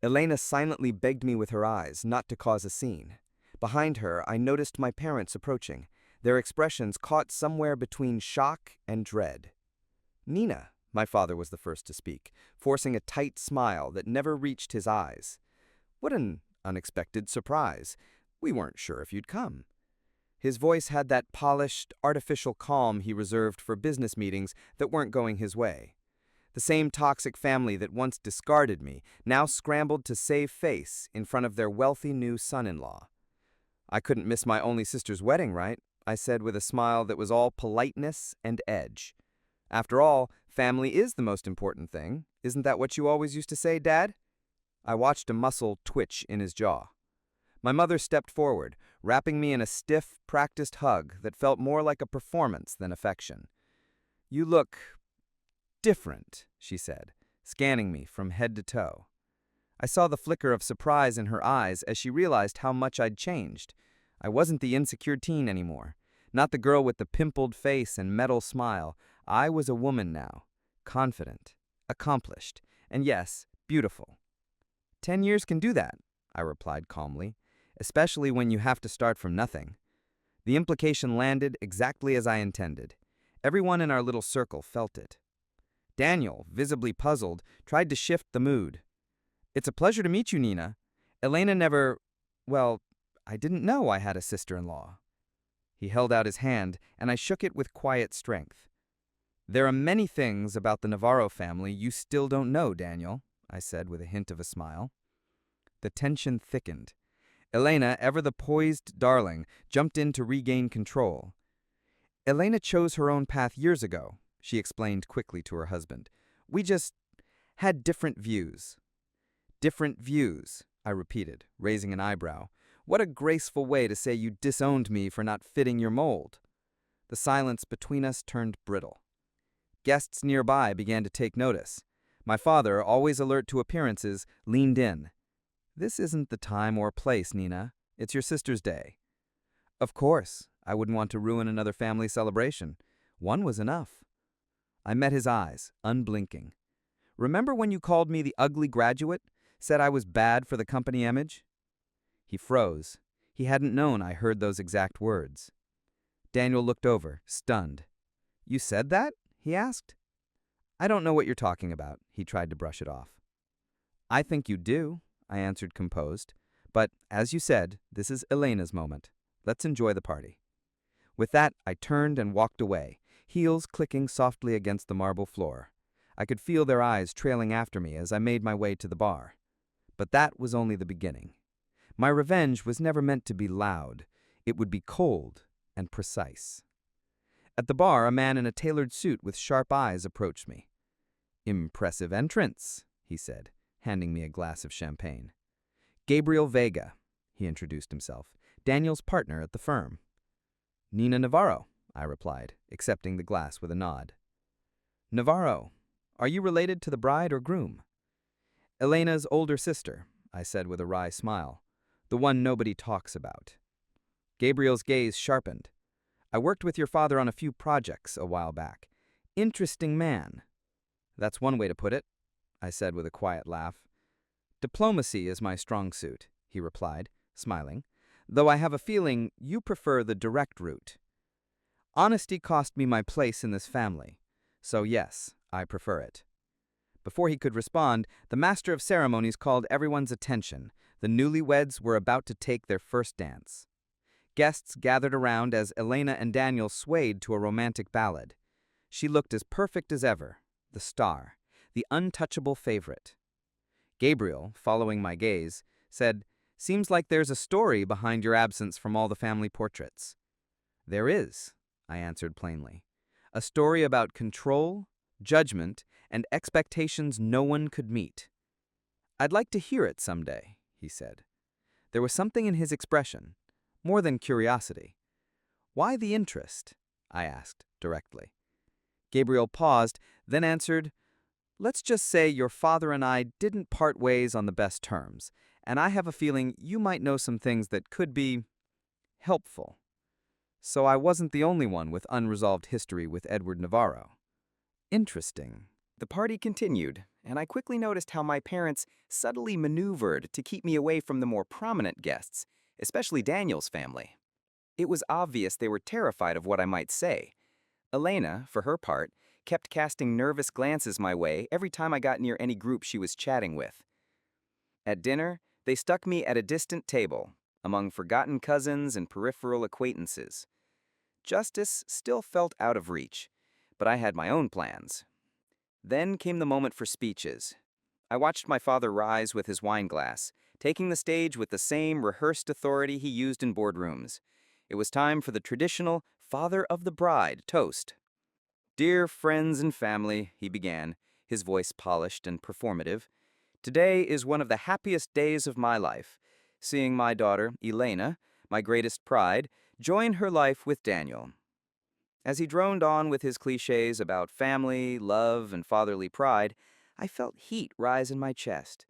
Elena silently begged me with her eyes not to cause a scene. Behind her, I noticed my parents approaching, their expressions caught somewhere between shock and dread. "Nina," my father was the first to speak, forcing a tight smile that never reached his eyes. "What an unexpected surprise. We weren't sure if you'd come." His voice had that polished, artificial calm he reserved for business meetings that weren't going his way. The same toxic family that once discarded me now scrambled to save face in front of their wealthy new son-in-law. "I couldn't miss my only sister's wedding, right?" I said with a smile that was all politeness and edge. "After all, family is the most important thing. Isn't that what you always used to say, Dad?" I watched a muscle twitch in his jaw. My mother stepped forward, wrapping me in a stiff, practiced hug that felt more like a performance than affection. "You look different," she said, scanning me from head to toe. I saw the flicker of surprise in her eyes as she realized how much I'd changed. I wasn't the insecure teen anymore, not the girl with the pimpled face and metal smile. I was a woman now, confident, accomplished, and yes, beautiful. 10 years can do that," I replied calmly, "especially when you have to start from nothing." The implication landed exactly as I intended. Everyone in our little circle felt it. Daniel, visibly puzzled, tried to shift the mood. "It's a pleasure to meet you, Nina. Elena never... well, I didn't know I had a sister-in-law." He held out his hand, and I shook it with quiet strength. "There are many things about the Navarro family you still don't know, Daniel," I said with a hint of a smile. The tension thickened. Elena, ever the poised darling, jumped in to regain control. "Elena chose her own path years ago," she explained quickly to her husband. "We just had different views." "Different views," I repeated, raising an eyebrow. "What a graceful way to say you disowned me for not fitting your mold." The silence between us turned brittle. Guests nearby began to take notice. My father, always alert to appearances, leaned in. "This isn't the time or place, Nina. It's your sister's day." "Of course. I wouldn't want to ruin another family celebration. One was enough." I met his eyes, unblinking. "Remember when you called me the ugly graduate? Said I was bad for the company image?" He froze. He hadn't known I heard those exact words. Daniel looked over, stunned. "You said that?" he asked. "I don't know what you're talking about," he tried to brush it off. "I think you do," I answered composed. "But, as you said, this is Elena's moment. Let's enjoy the party." With that, I turned and walked away, heels clicking softly against the marble floor. I could feel their eyes trailing after me as I made my way to the bar. But that was only the beginning. My revenge was never meant to be loud. It would be cold and precise. At the bar, a man in a tailored suit with sharp eyes approached me. "Impressive entrance," he said, handing me a glass of champagne. "Gabriel Vega," he introduced himself, "Daniel's partner at the firm." "Nina Navarro," I replied, accepting the glass with a nod. "Navarro, are you related to the bride or groom?" "Elena's older sister," I said with a wry smile. "The one nobody talks about." Gabriel's gaze sharpened. "I worked with your father on a few projects a while back. Interesting man." "That's one way to put it," I said with a quiet laugh. "Diplomacy is my strong suit," he replied, smiling, "though I have a feeling you prefer the direct route." "Honesty cost me my place in this family, so yes, I prefer it." Before he could respond, the master of ceremonies called everyone's attention. The newlyweds were about to take their first dance. Guests gathered around as Elena and Daniel swayed to a romantic ballad. She looked as perfect as ever, the star, the untouchable favorite. Gabriel, following my gaze, said, "Seems like there's a story behind your absence from all the family portraits." "There is," I answered plainly. "A story about control, judgment, and expectations no one could meet." "I'd like to hear it someday," he said. There was something in his expression, more than curiosity. "Why the interest?" I asked directly. Gabriel paused, then answered, "Let's just say your father and I didn't part ways on the best terms, and I have a feeling you might know some things that could be helpful. So I wasn't the only one with unresolved history with Edward Navarro." "Interesting." The party continued, and I quickly noticed how my parents subtly maneuvered to keep me away from the more prominent guests, especially Daniel's family. It was obvious they were terrified of what I might say. Elena, for her part, kept casting nervous glances my way every time I got near any group she was chatting with. At dinner, they stuck me at a distant table, among forgotten cousins and peripheral acquaintances. Justice still felt out of reach, but I had my own plans. Then came the moment for speeches. I watched my father rise with his wine glass, taking the stage with the same rehearsed authority he used in boardrooms. It was time for the traditional father of the bride toast. "Dear friends and family," he began, his voice polished and performative, "today is one of the happiest days of my life, seeing my daughter, Elena, my greatest pride, join her life with Daniel." As he droned on with his cliches about family, love, and fatherly pride, I felt heat rise in my chest.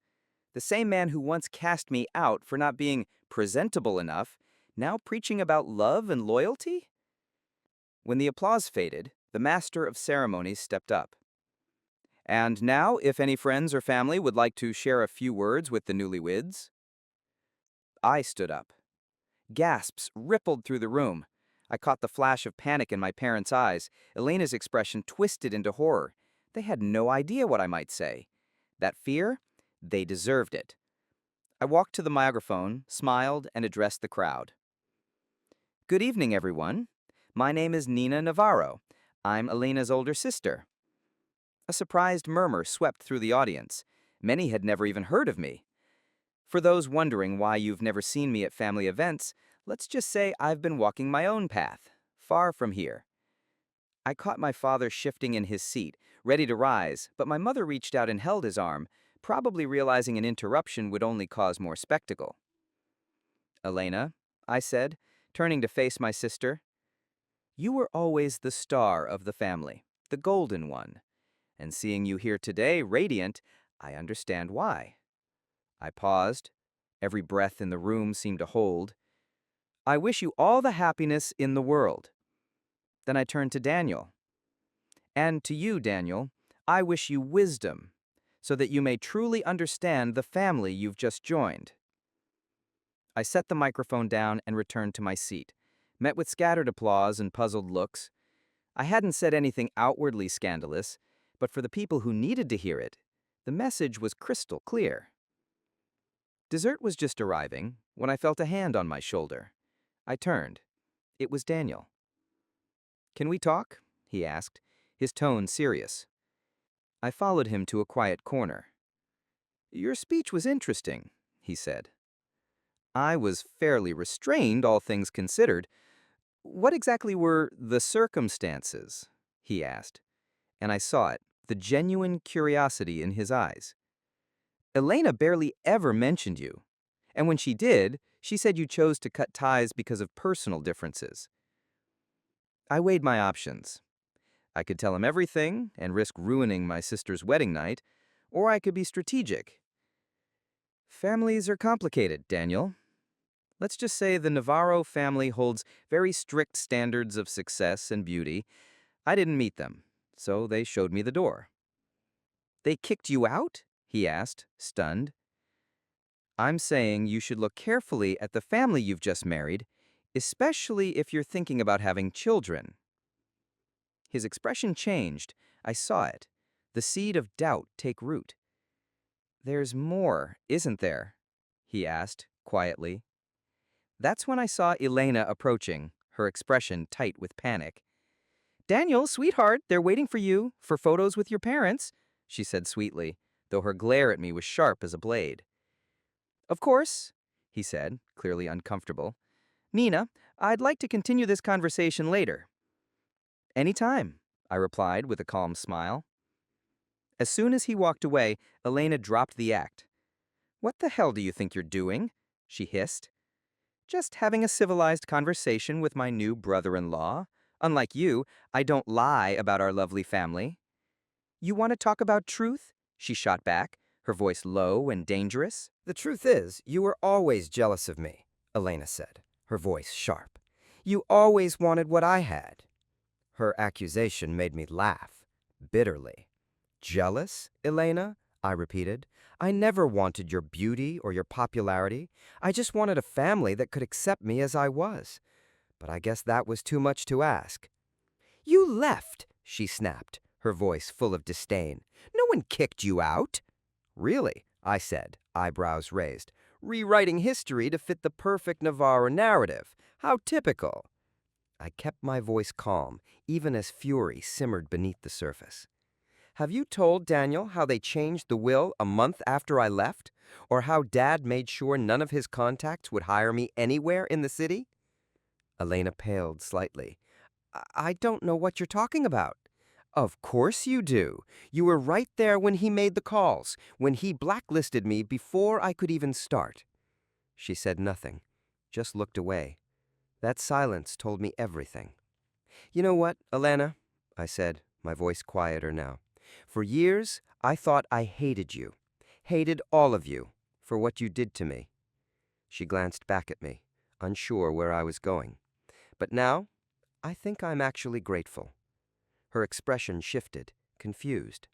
The same man who once cast me out for not being presentable enough, now preaching about love and loyalty? When the applause faded, the master of ceremonies stepped up. "And now, if any friends or family would like to share a few words with the newlyweds." I stood up. Gasps rippled through the room. I caught the flash of panic in my parents' eyes. Elena's expression twisted into horror. They had no idea what I might say. That fear? They deserved it. I walked to the microphone, smiled, and addressed the crowd. "Good evening, everyone. My name is Nina Navarro. I'm Elena's older sister." A surprised murmur swept through the audience. Many had never even heard of me. For those wondering why you've never seen me at family events, let's just say I've been walking my own path, far from here. I caught my father shifting in his seat, ready to rise, but my mother reached out and held his arm, probably realizing an interruption would only cause more spectacle. "Elena," I said, turning to face my sister, "you were always the star of the family, the golden one. And seeing you here today, radiant, I understand why." I paused. Every breath in the room seemed to hold. "I wish you all the happiness in the world." Then I turned to Daniel. "And to you, Daniel, I wish you wisdom, so that you may truly understand the family you've just joined." I set the microphone down and returned to my seat, met with scattered applause and puzzled looks. I hadn't said anything outwardly scandalous, but for the people who needed to hear it, the message was crystal clear. Dessert was just arriving when I felt a hand on my shoulder. I turned. It was Daniel. "Can we talk?" he asked, his tone serious. I followed him to a quiet corner. "Your speech was interesting," he said. I was fairly restrained, all things considered. "What exactly were the circumstances?" he asked, and I saw it, the genuine curiosity in his eyes. "Elena barely ever mentioned you, and when she did, she said you chose to cut ties because of personal differences." I weighed my options. I could tell him everything and risk ruining my sister's wedding night, or I could be strategic. "Families are complicated, Daniel. Let's just say the Navarro family holds very strict standards of success and beauty. I didn't meet them, so they showed me the door." "They kicked you out?" he asked, stunned. "I'm saying you should look carefully at the family you've just married, especially if you're thinking about having children." His expression changed. I saw it. The seed of doubt take root. "There's more, isn't there?" he asked, quietly. That's when I saw Elena approaching, her expression tight with panic. "Daniel, sweetheart, they're waiting for you, for photos with your parents," she said sweetly, though her glare at me was sharp as a blade. "Of course," he said, clearly uncomfortable. "Nina, I'd like to continue this conversation later." "Anytime," I replied with a calm smile. As soon as he walked away, Elena dropped the act. "What the hell do you think you're doing?" she hissed. "Just having a civilized conversation with my new brother-in-law. Unlike you, I don't lie about our lovely family." "You want to talk about truth?" she shot back, her voice low and dangerous. "The truth is, you were always jealous of me," Elena said, her voice sharp. "You always wanted what I had." Her accusation made me laugh, bitterly. "Jealous, Elena? I repeated. I never wanted your beauty or your popularity. I just wanted a family that could accept me as I was. But I guess that was too much to ask. You left, she snapped, her voice full of disdain. No one kicked you out. Really? I said, eyebrows raised. Rewriting history to fit the perfect Navarro narrative. How typical. I kept my voice calm, even as fury simmered beneath the surface. Have you told Daniel how they changed the will a month after I left? Or how Dad made sure none of his contacts would hire me anywhere in the city? Elena paled slightly. I don't know what you're talking about. Of course you do. You were right there when he made the calls, when he blacklisted me before I could even start. She said nothing, just looked away. That silence told me everything. You know what, Elena? I said, my voice quieter now. For years, I thought I hated you. Hated all of you for what you did to me. She glanced back at me, unsure where I was going. But now, I think I'm actually grateful. Her expression shifted, confused.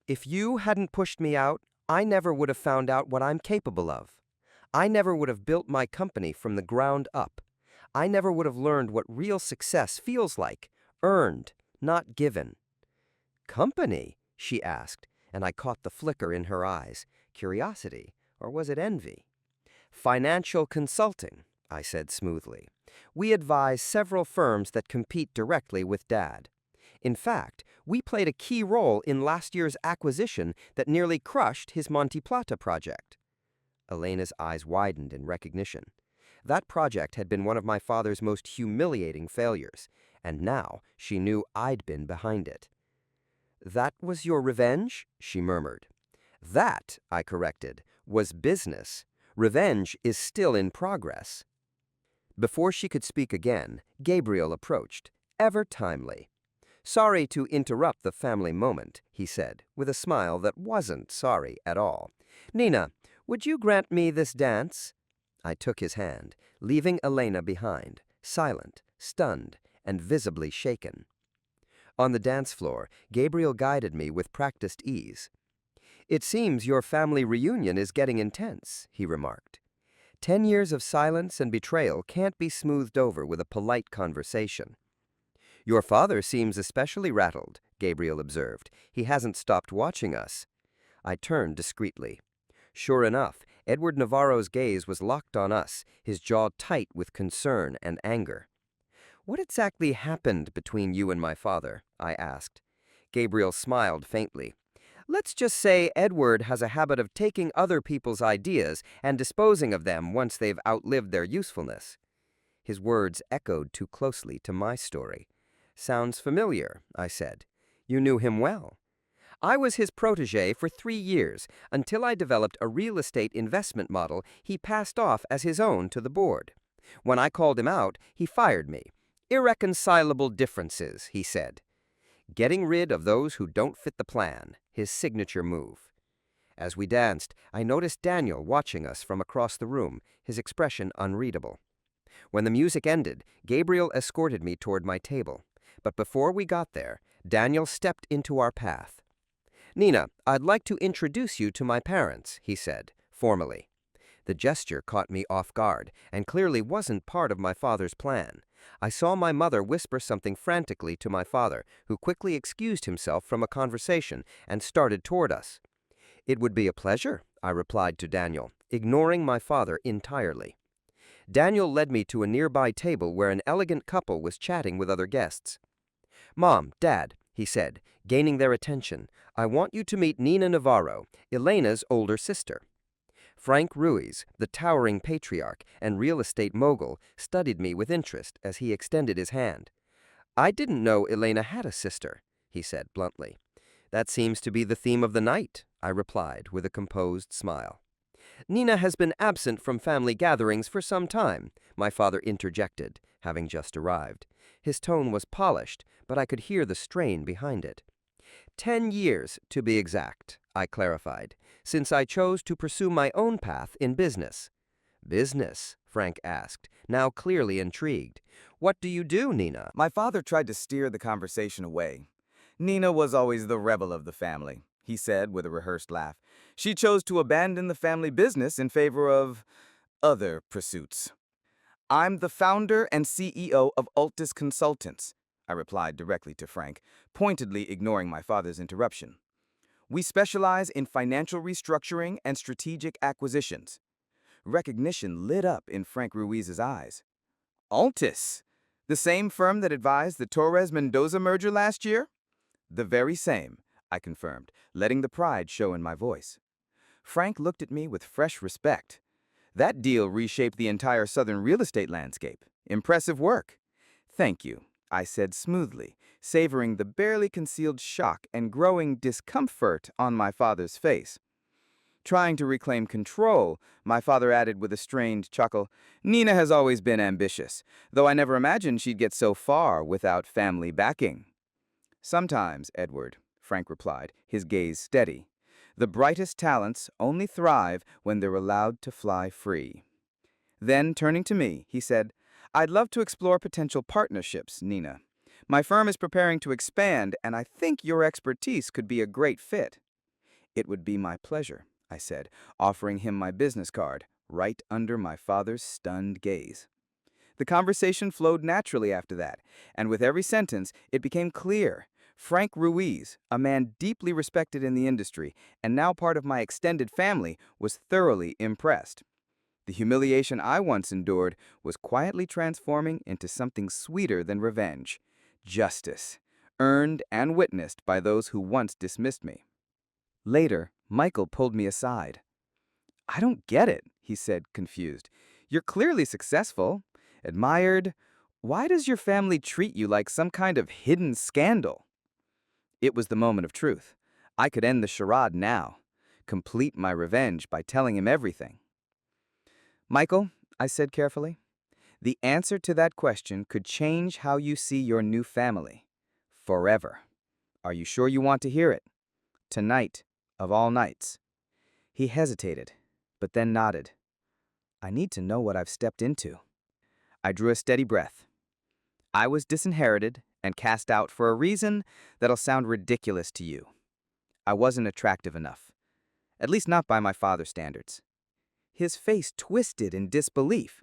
If you hadn't pushed me out, I never would have found out what I'm capable of. I never would have built my company from the ground up. I never would have learned what real success feels like, earned, not given. Company? She asked, and I caught the flicker in her eyes. Curiosity, or was it envy? Financial consulting, I said smoothly. We advise several firms that compete directly with Dad. In fact, we played a key role in last year's acquisition that nearly crushed his Monte Plata project. Elena's eyes widened in recognition. That project had been one of my father's most humiliating failures, and now she knew I'd been behind it. That was your revenge? She murmured. That, I corrected, was business. Revenge is still in progress. Before she could speak again, Gabriel approached, ever timely. Sorry to interrupt the family moment, he said, with a smile that wasn't sorry at all. Nina, would you grant me this dance? I took his hand, leaving Elena behind, silent, stunned, and visibly shaken. On the dance floor, Gabriel guided me with practiced ease. It seems your family reunion is getting intense, he remarked. 10 years of silence and betrayal can't be smoothed over with a polite conversation. Your father seems especially rattled, Gabriel observed. He hasn't stopped watching us. I turned discreetly. Sure enough, Edward Navarro's gaze was locked on us, his jaw tight with concern and anger. What exactly happened between you and my father? I asked. Gabriel smiled faintly. Let's just say Edward has a habit of taking other people's ideas and disposing of them once they've outlived their usefulness. His words echoed too closely to my story. Sounds familiar, I said. You knew him well. I was his protege for 3 years, until I developed a real estate investment model he passed off as his own to the board. When I called him out, he fired me. Irreconcilable differences, he said. Getting rid of those who don't fit the plan, his signature move. As we danced, I noticed Daniel watching us from across the room, his expression unreadable. When the music ended, Gabriel escorted me toward my table. But before we got there, Daniel stepped into our path. Nina, I'd like to introduce you to my parents, he said, formally. The gesture caught me off guard, and clearly wasn't part of my father's plan. I saw my mother whisper something frantically to my father, who quickly excused himself from a conversation and started toward us. It would be a pleasure, I replied to Daniel, ignoring my father entirely. Daniel led me to a nearby table where an elegant couple was chatting with other guests. Mom, Dad, he said, gaining their attention, I want you to meet Nina Navarro, Elena's older sister. Frank Ruiz, the towering patriarch and real estate mogul, studied me with interest as he extended his hand. I didn't know Elena had a sister, he said bluntly. That seems to be the theme of the night, I replied with a composed smile. Nina has been absent from family gatherings for some time, my father interjected, having just arrived. His tone was polished, but I could hear the strain behind it. 10 years, to be exact, I clarified, since I chose to pursue my own path in business. Business? Frank asked, now clearly intrigued. What do you do, Nina? My father tried to steer the conversation away. Nina was always the rebel of the family. he said with a rehearsed laugh. She chose to abandon the family business in favor of other pursuits. I'm the founder and CEO of Altus Consultants, I replied directly to Frank, pointedly ignoring my father's interruption. We specialize in financial restructuring and strategic acquisitions. Recognition lit up in Frank Ruiz's eyes. Altus, the same firm that advised the Torres-Mendoza merger last year? The very same, I confirmed, letting the pride show in my voice. Frank looked at me with fresh respect. That deal reshaped the entire southern real estate landscape. Impressive work. Thank you, I said smoothly, savoring the barely concealed shock and growing discomfort on my father's face. Trying to reclaim control, my father added with a strained chuckle, Nina has always been ambitious, though I never imagined she'd get so far without family backing. Sometimes, Edward, Frank replied, his gaze steady. The brightest talents only thrive when they're allowed to fly free. Then, turning to me, he said, I'd love to explore potential partnerships, Nina. My firm is preparing to expand, and I think your expertise could be a great fit. It would be my pleasure, I said, offering him my business card, right under my father's stunned gaze. The conversation flowed naturally after that, and with every sentence, it became clear. Frank Ruiz, a man deeply respected in the industry and now part of my extended family, was thoroughly impressed. The humiliation I once endured was quietly transforming into something sweeter than revenge. Justice, earned and witnessed by those who once dismissed me. Later, Michael pulled me aside. I don't get it, he said, confused. You're clearly successful, admired. Why does your family treat you like some kind of hidden scandal? It was the moment of truth. I could end the charade now, complete my revenge by telling him everything. Michael, I said carefully, the answer to that question could change how you see your new family. Forever. Are you sure you want to hear it? Tonight, of all nights. He hesitated, but then nodded. I need to know what I've stepped into. I drew a steady breath. I was disinherited and cast out for a reason that'll sound ridiculous to you. I wasn't attractive enough, at least not by my father's standards. His face twisted in disbelief.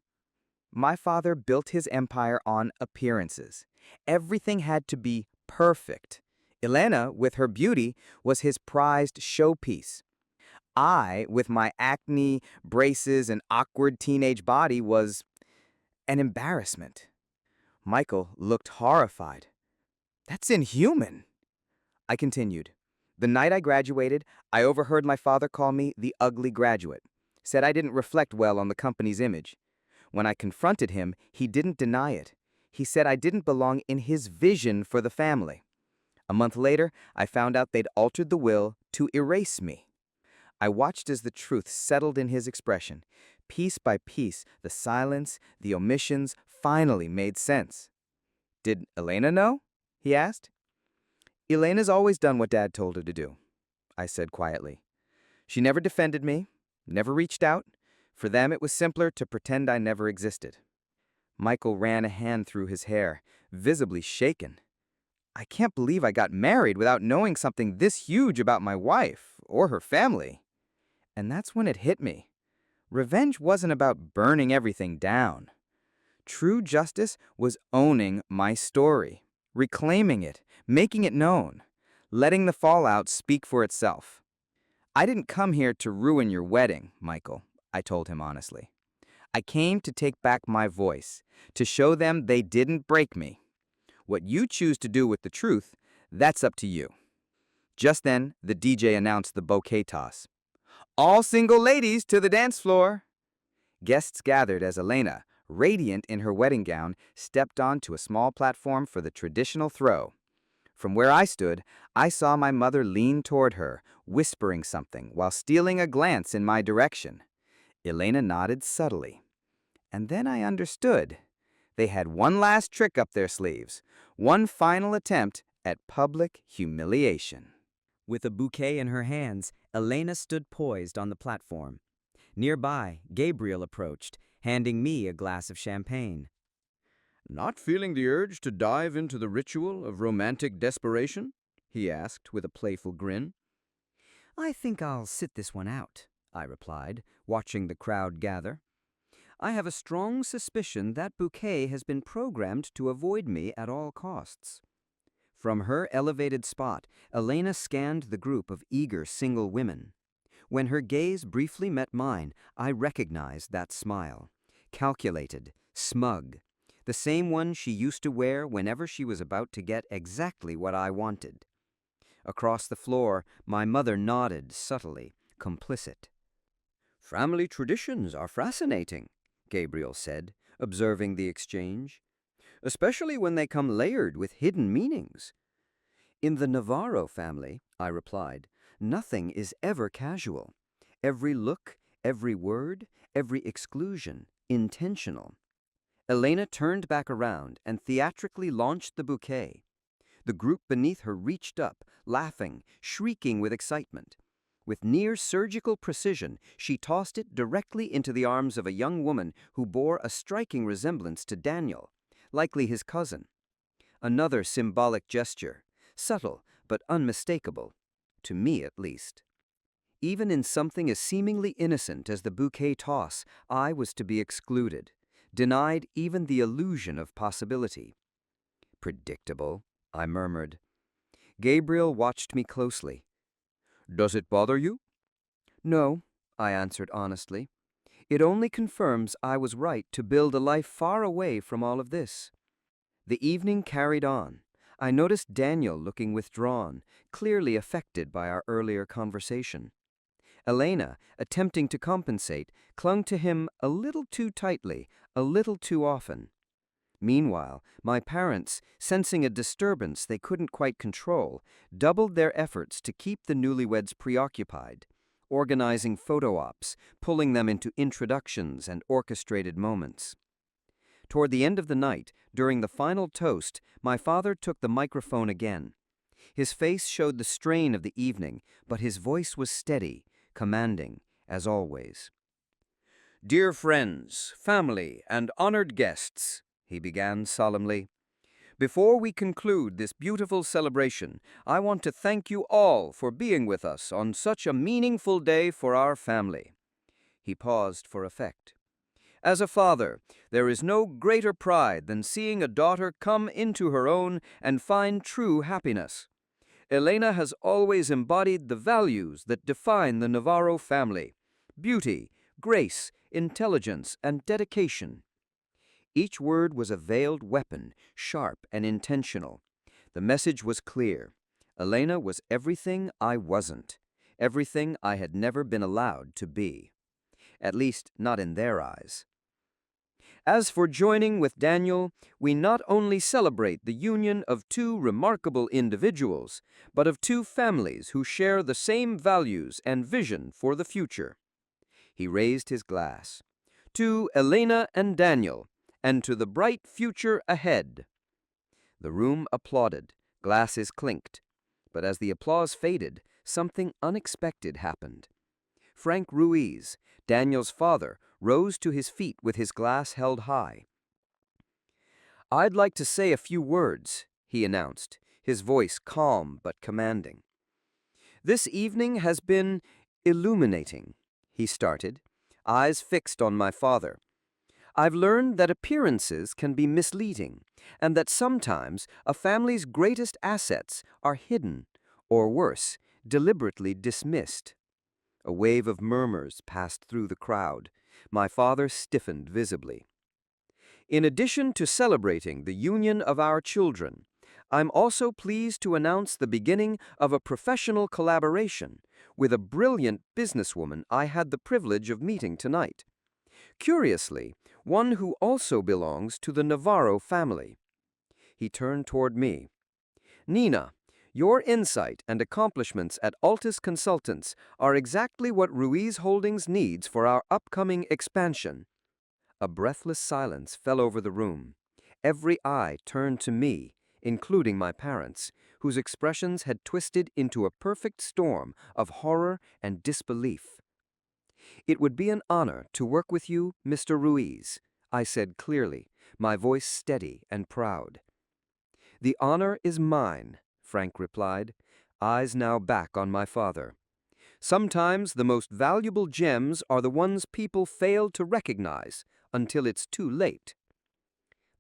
My father built his empire on appearances. Everything had to be perfect. Elena, with her beauty, was his prized showpiece. I, with my acne, braces, and awkward teenage body, was an embarrassment. Michael looked horrified. That's inhuman. I continued. The night I graduated, I overheard my father call me the ugly graduate, said I didn't reflect well on the company's image. When I confronted him, he didn't deny it. He said I didn't belong in his vision for the family. A month later, I found out they'd altered the will to erase me. I watched as the truth settled in his expression. Piece by piece, the silence, the omissions finally made sense. Did Elena know? He asked. Elena's always done what Dad told her to do, I said quietly. She never defended me, never reached out. For them, it was simpler to pretend I never existed. Michael ran a hand through his hair, visibly shaken. I can't believe I got married without knowing something this huge about my wife or her family. And that's when it hit me. Revenge wasn't about burning everything down. True justice was owning my story, reclaiming it, making it known, letting the fallout speak for itself. I didn't come here to ruin your wedding, Michael, I told him honestly. I came to take back my voice, to show them they didn't break me. What you choose to do with the truth, that's up to you. Just then, the DJ announced the bouquet toss. All single ladies to the dance floor. Guests gathered as Elena, radiant in her wedding gown, stepped onto a small platform for the traditional throw. From where I stood, I saw my mother lean toward her, whispering something while stealing a glance in my direction. Elena nodded subtly. And then I understood. They had one last trick up their sleeves, one final attempt at public humiliation. With a bouquet in her hands, Elena stood poised on the platform. Nearby, Gabriel approached, handing me a glass of champagne. Not feeling the urge to dive into the ritual of romantic desperation? He asked with a playful grin. I think I'll sit this one out, I replied, watching the crowd gather. I have a strong suspicion that bouquet has been programmed to avoid me at all costs. From her elevated spot, Elena scanned the group of eager single women. When her gaze briefly met mine, I recognized that smile. Calculated, smug. The same one she used to wear whenever she was about to get exactly what I wanted. Across the floor, my mother nodded subtly, complicit. "Family traditions are fascinating," Gabriel said, observing the exchange, "especially when they come layered with hidden meanings." "In the Navarro family," I replied, "nothing is ever casual. Every look, every word, every exclusion, intentional." Elena turned back around and theatrically launched the bouquet. The group beneath her reached up, laughing, shrieking with excitement. With near surgical precision, she tossed it directly into the arms of a young woman who bore a striking resemblance to Daniel, likely his cousin. Another symbolic gesture, subtle but unmistakable, to me at least. Even in something as seemingly innocent as the bouquet toss, I was to be excluded, denied even the illusion of possibility. "Predictable," I murmured. Gabriel watched me closely. "Does it bother you?" "No," I answered honestly. "It only confirms I was right to build a life far away from all of this." The evening carried on. I noticed Daniel looking withdrawn, clearly affected by our earlier conversation. Elena, attempting to compensate, clung to him a little too tightly, a little too often. Meanwhile, my parents, sensing a disturbance they couldn't quite control, doubled their efforts to keep the newlyweds preoccupied, organizing photo ops, pulling them into introductions and orchestrated moments. Toward the end of the night, during the final toast, my father took the microphone again. His face showed the strain of the evening, but his voice was steady, commanding, as always. "Dear friends, family, and honored guests," he began solemnly, "before we conclude this beautiful celebration, I want to thank you all for being with us on such a meaningful day for our family." He paused for effect. "As a father, there is no greater pride than seeing a daughter come into her own and find true happiness. Elena has always embodied the values that define the Navarro family: beauty, grace, intelligence, and dedication." Each word was a veiled weapon, sharp and intentional. The message was clear. Elena was everything I wasn't, everything I had never been allowed to be. At least, not in their eyes. As for joining with Daniel, we not only celebrate the union of two remarkable individuals, but of two families who share the same values and vision for the future. He raised his glass. "To Elena and Daniel, and to the bright future ahead." The room applauded, glasses clinked. But as the applause faded, something unexpected happened. Frank Ruiz, Daniel's father, rose to his feet with his glass held high. "I'd like to say a few words," he announced, his voice calm but commanding. "This evening has been illuminating," he started, eyes fixed on my father. "I've learned that appearances can be misleading, and that sometimes a family's greatest assets are hidden, or worse, deliberately dismissed." A wave of murmurs passed through the crowd. My father stiffened visibly. "In addition to celebrating the union of our children, I'm also pleased to announce the beginning of a professional collaboration with a brilliant businesswoman I had the privilege of meeting tonight. Curiously, one who also belongs to the Navarro family." He turned toward me. "Nina, your insight and accomplishments at Altus Consultants are exactly what Ruiz Holdings needs for our upcoming expansion." A breathless silence fell over the room. Every eye turned to me, including my parents, whose expressions had twisted into a perfect storm of horror and disbelief. "It would be an honor to work with you, Mr. Ruiz," I said clearly, my voice steady and proud. "The honor is mine," Frank replied, eyes now back on my father. Sometimes the most valuable gems are the ones people fail to recognize until it's too late.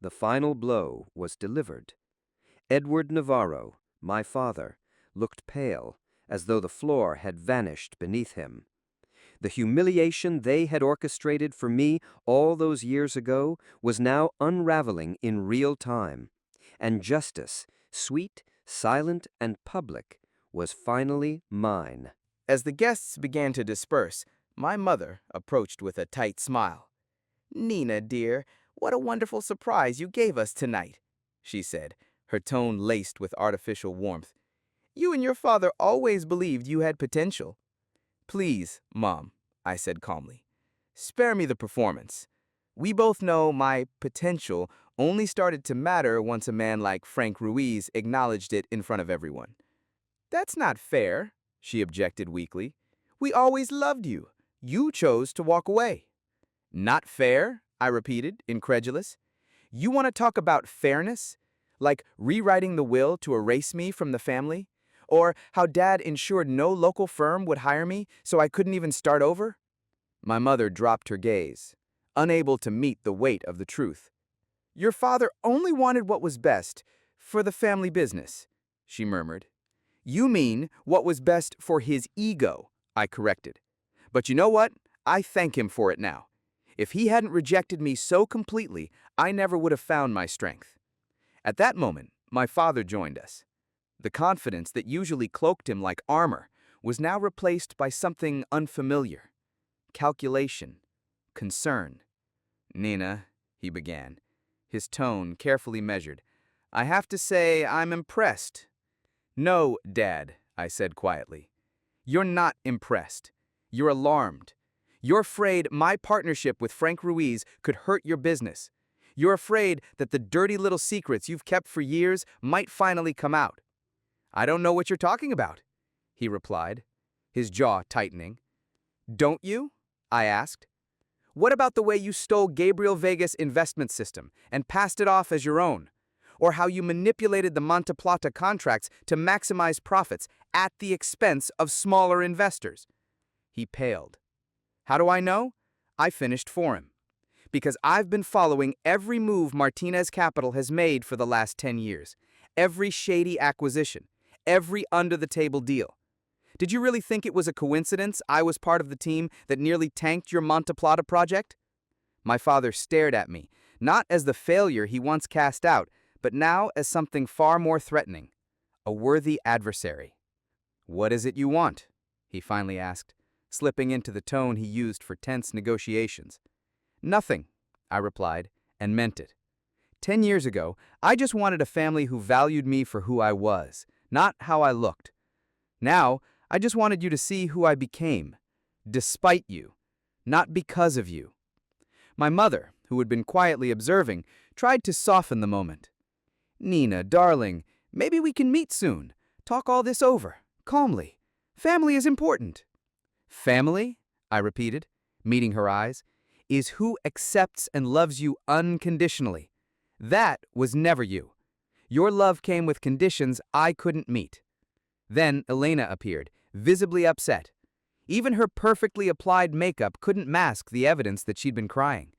The final blow was delivered. Edward Navarro, my father, looked pale, as though the floor had vanished beneath him. The humiliation they had orchestrated for me all those years ago was now unraveling in real time, and justice, sweet, silent, and public, was finally mine. As the guests began to disperse, my mother approached with a tight smile. "Nina, dear, what a wonderful surprise you gave us tonight," she said, her tone laced with artificial warmth. "You and your father always believed you had potential." "Please, Mom," I said calmly, "spare me the performance. We both know my potential only started to matter once a man like Frank Ruiz acknowledged it in front of everyone." "That's not fair," she objected weakly. "We always loved you. You chose to walk away." "Not fair?" I repeated, incredulous. "You want to talk about fairness? Like rewriting the will to erase me from the family? Or how Dad ensured no local firm would hire me so I couldn't even start over?" My mother dropped her gaze, unable to meet the weight of the truth. "Your father only wanted what was best for the family business," she murmured. "You mean what was best for his ego," I corrected. "But you know what? I thank him for it now. If he hadn't rejected me so completely, I never would have found my strength." At that moment, my father joined us. The confidence that usually cloaked him like armor was now replaced by something unfamiliar. Calculation. Concern. "Nina," he began, his tone carefully measured, "I have to say I'm impressed." "No, Dad," I said quietly. "You're not impressed. You're alarmed. You're afraid my partnership with Frank Ruiz could hurt your business. You're afraid that the dirty little secrets you've kept for years might finally come out." "I don't know what you're talking about," he replied, his jaw tightening. "Don't you?" I asked. "What about the way you stole Gabriel Vega's investment system and passed it off as your own? Or how you manipulated the Monte Plata contracts to maximize profits at the expense of smaller investors?" He paled. "How do I know?" I finished for him. "Because I've been following every move Martinez Capital has made for the last 10 years. Every shady acquisition. Every under-the-table deal. Did you really think it was a coincidence I was part of the team that nearly tanked your Monte Plata project?" My father stared at me, not as the failure he once cast out, but now as something far more threatening. A worthy adversary. "What is it you want?" he finally asked, slipping into the tone he used for tense negotiations. "Nothing," I replied, and meant it. 10 years ago, I just wanted a family who valued me for who I was, not how I looked. Now, I just wanted you to see who I became, despite you, not because of you." My mother, who had been quietly observing, tried to soften the moment. "Nina, darling, maybe we can meet soon. Talk all this over, calmly. Family is important." "Family," I repeated, meeting her eyes, "is who accepts and loves you unconditionally. That was never you. Your love came with conditions I couldn't meet." Then Elena appeared, visibly upset. Even her perfectly applied makeup couldn't mask the evidence that she'd been crying.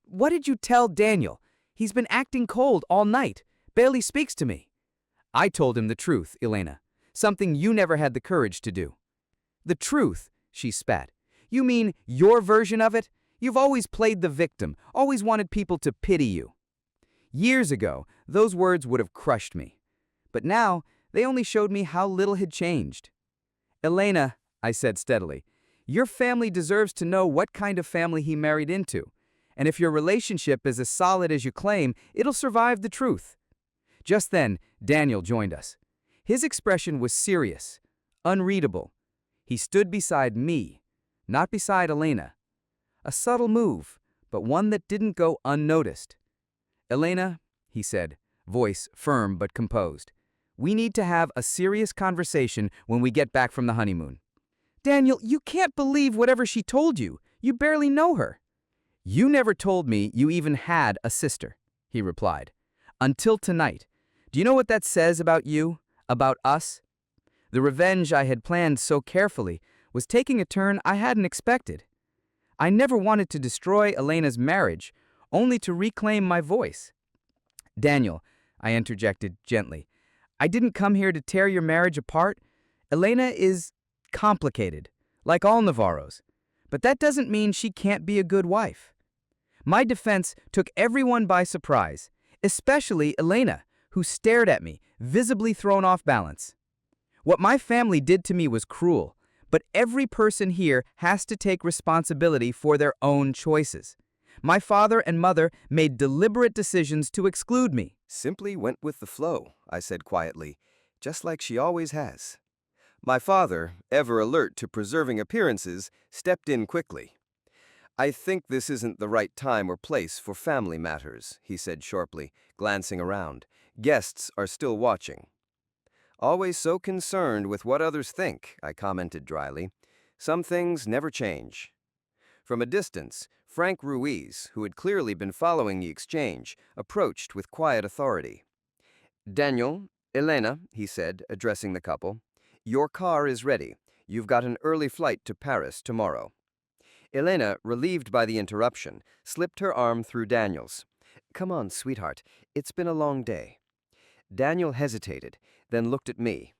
"What did you tell Daniel? He's been acting cold all night. Barely speaks to me." "I told him the truth, Elena. Something you never had the courage to do." "The truth?" she spat. "You mean your version of it? You've always played the victim, always wanted people to pity you." Years ago, those words would have crushed me. But now, they only showed me how little had changed. "Elena," I said steadily, "your family deserves to know what kind of family he married into. And if your relationship is as solid as you claim, it'll survive the truth." Just then, Daniel joined us. His expression was serious, unreadable. He stood beside me, not beside Elena. A subtle move, but one that didn't go unnoticed. "Elena," he said, voice firm but composed, "we need to have a serious conversation when we get back from the honeymoon." "Daniel, you can't believe whatever she told you. You barely know her." "You never told me you even had a sister," he replied. "Until tonight. Do you know what that says about you? About us?" The revenge I had planned so carefully was taking a turn I hadn't expected. I never wanted to destroy Elena's marriage, only to reclaim my voice. Daniel, I interjected gently, I didn't come here to tear your marriage apart. Elena is complicated, like all Navarros, but that doesn't mean she can't be a good wife. My defense took everyone by surprise, especially Elena, who stared at me, visibly thrown off balance. What my family did to me was cruel, but every person here has to take responsibility for their own choices. My father and mother made deliberate decisions to exclude me. Simply went with the flow, I said quietly, just like she always has. My father, ever alert to preserving appearances, stepped in quickly. I think this isn't the right time or place for family matters, he said sharply, glancing around. Guests are still watching. Always so concerned with what others think, I commented dryly. Some things never change. From a distance, Frank Ruiz, who had clearly been following the exchange, approached with quiet authority. Daniel, Elena, he said, addressing the couple, your car is ready. You've got an early flight to Paris tomorrow. Elena, relieved by the interruption, slipped her arm through Daniel's. Come on, sweetheart. It's been a long day. Daniel hesitated, then looked at me.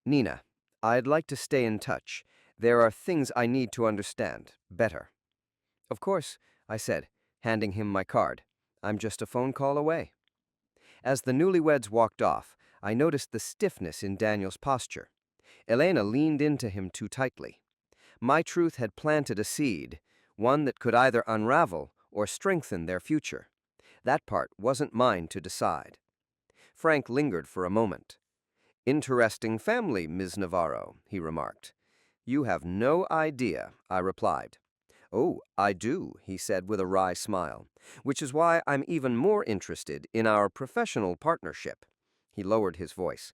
Nina, I'd like to stay in touch. There are things I need to understand better. Of course, I said, handing him my card. I'm just a phone call away. As the newlyweds walked off, I noticed the stiffness in Daniel's posture. Elena leaned into him too tightly. My truth had planted a seed, one that could either unravel or strengthen their future. That part wasn't mine to decide. Frank lingered for a moment. Interesting family, Ms. Navarro, he remarked. You have no idea, I replied. Oh, I do, he said with a wry smile, which is why I'm even more interested in our professional partnership. He lowered his voice.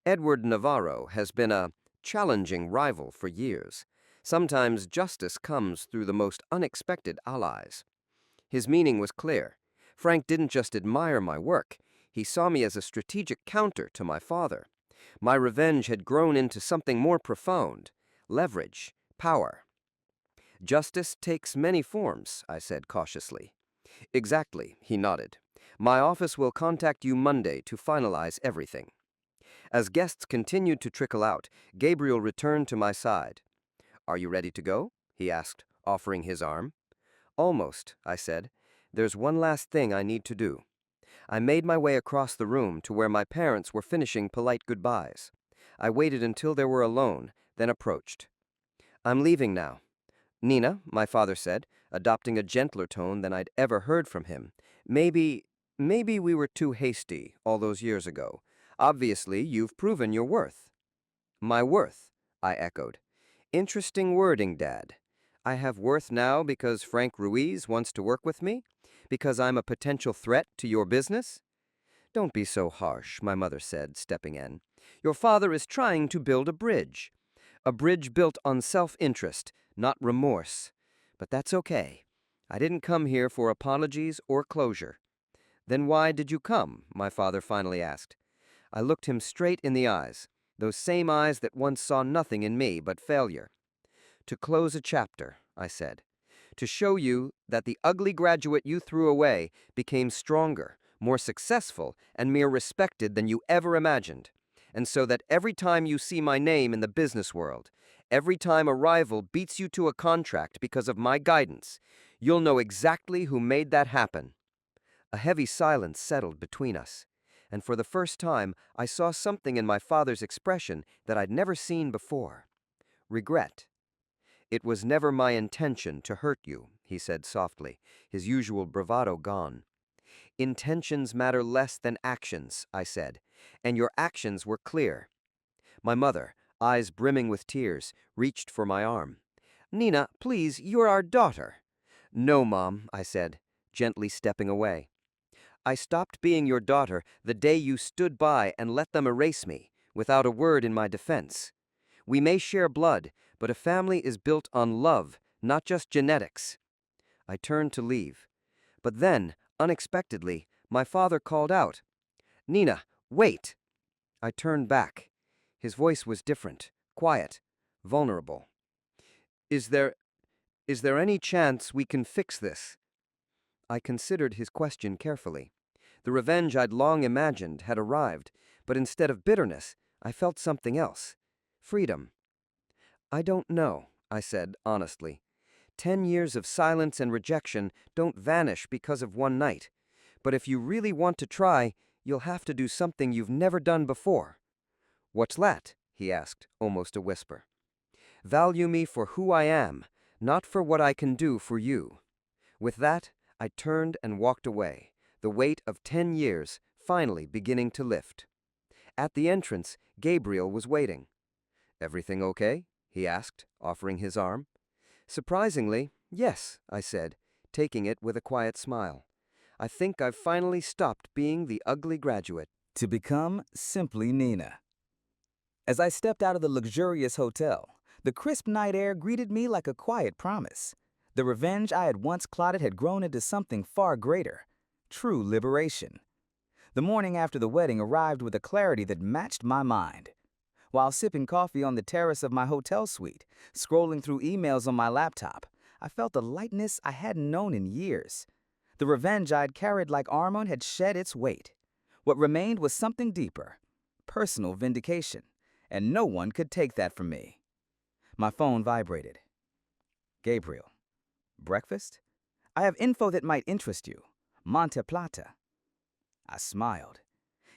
Edward Navarro has been a challenging rival for years. Sometimes justice comes through the most unexpected allies. His meaning was clear. Frank didn't just admire my work. He saw me as a strategic counter to my father. My revenge had grown into something more profound. Leverage, power. Justice takes many forms, I said cautiously. Exactly, he nodded. My office will contact you Monday to finalize everything. As guests continued to trickle out, Gabriel returned to my side. Are you ready to go? He asked, offering his arm. Almost, I said. There's one last thing I need to do. I made my way across the room to where my parents were finishing polite goodbyes. I waited until they were alone, then approached. I'm leaving now. Nina, my father said, adopting a gentler tone than I'd ever heard from him. Maybe we were too hasty all those years ago. Obviously, you've proven your worth. My worth, I echoed. Interesting wording, Dad. I have worth now because Frank Ruiz wants to work with me? Because I'm a potential threat to your business? Don't be so harsh, my mother said, stepping in. Your father is trying to build a bridge. A bridge built on self-interest, not remorse. But that's okay. I didn't come here for apologies or closure. Then why did you come? My father finally asked. I looked him straight in the eyes, those same eyes that once saw nothing in me but failure. To close a chapter, I said. To show you that the ugly graduate you threw away became stronger, more successful, and more respected than you ever imagined. And so that every time you see my name in the business world, every time a rival beats you to a contract because of my guidance, you'll know exactly who made that happen. A heavy silence settled between us, and for the first time I saw something in my father's expression that I'd never seen before. Regret. It was never my intention to hurt you, he said softly, his usual bravado gone. Intentions matter less than actions, I said, and your actions were clear. My mother, eyes brimming with tears, reached for my arm. Nina, please, you're our daughter. No, Mom, I said, gently stepping away. I stopped being your daughter the day you stood by and let them erase me, without a word in my defense. We may share blood, but a family is built on love, not just genetics. I turned to leave. But then, unexpectedly, my father called out, Nina, wait! I turned back. His voice was different, quiet, vulnerable. Is there any chance we can fix this?" I considered his question carefully. The revenge I'd long imagined had arrived, but instead of bitterness, I felt something else. Freedom. "I don't know," I said honestly. 10 years of silence and rejection don't vanish because of one night. But if you really want to try, you'll have to do something you've never done before." "What's that?" he asked, almost a whisper. "Value me for who I am, not for what I can do for you." With that, I turned and walked away, the weight of 10 years finally beginning to lift. At the entrance, Gabriel was waiting. "Everything okay?" he asked, offering his arm. Surprisingly, yes, I said, taking it with a quiet smile. I think I've finally stopped being the ugly graduate. To become simply Nina. As I stepped out of the luxurious hotel, the crisp night air greeted me like a quiet promise. The revenge I had once plotted had grown into something far greater, true liberation. The morning after the wedding arrived with a clarity that matched my mind. While sipping coffee on the terrace of my hotel suite, scrolling through emails on my laptop, I felt a lightness I hadn't known in years. The revenge I'd carried like armor had shed its weight. What remained was something deeper, personal vindication, and no one could take that from me. My phone vibrated. "Gabriel, breakfast? I have info that might interest you. Monte Plata." I smiled.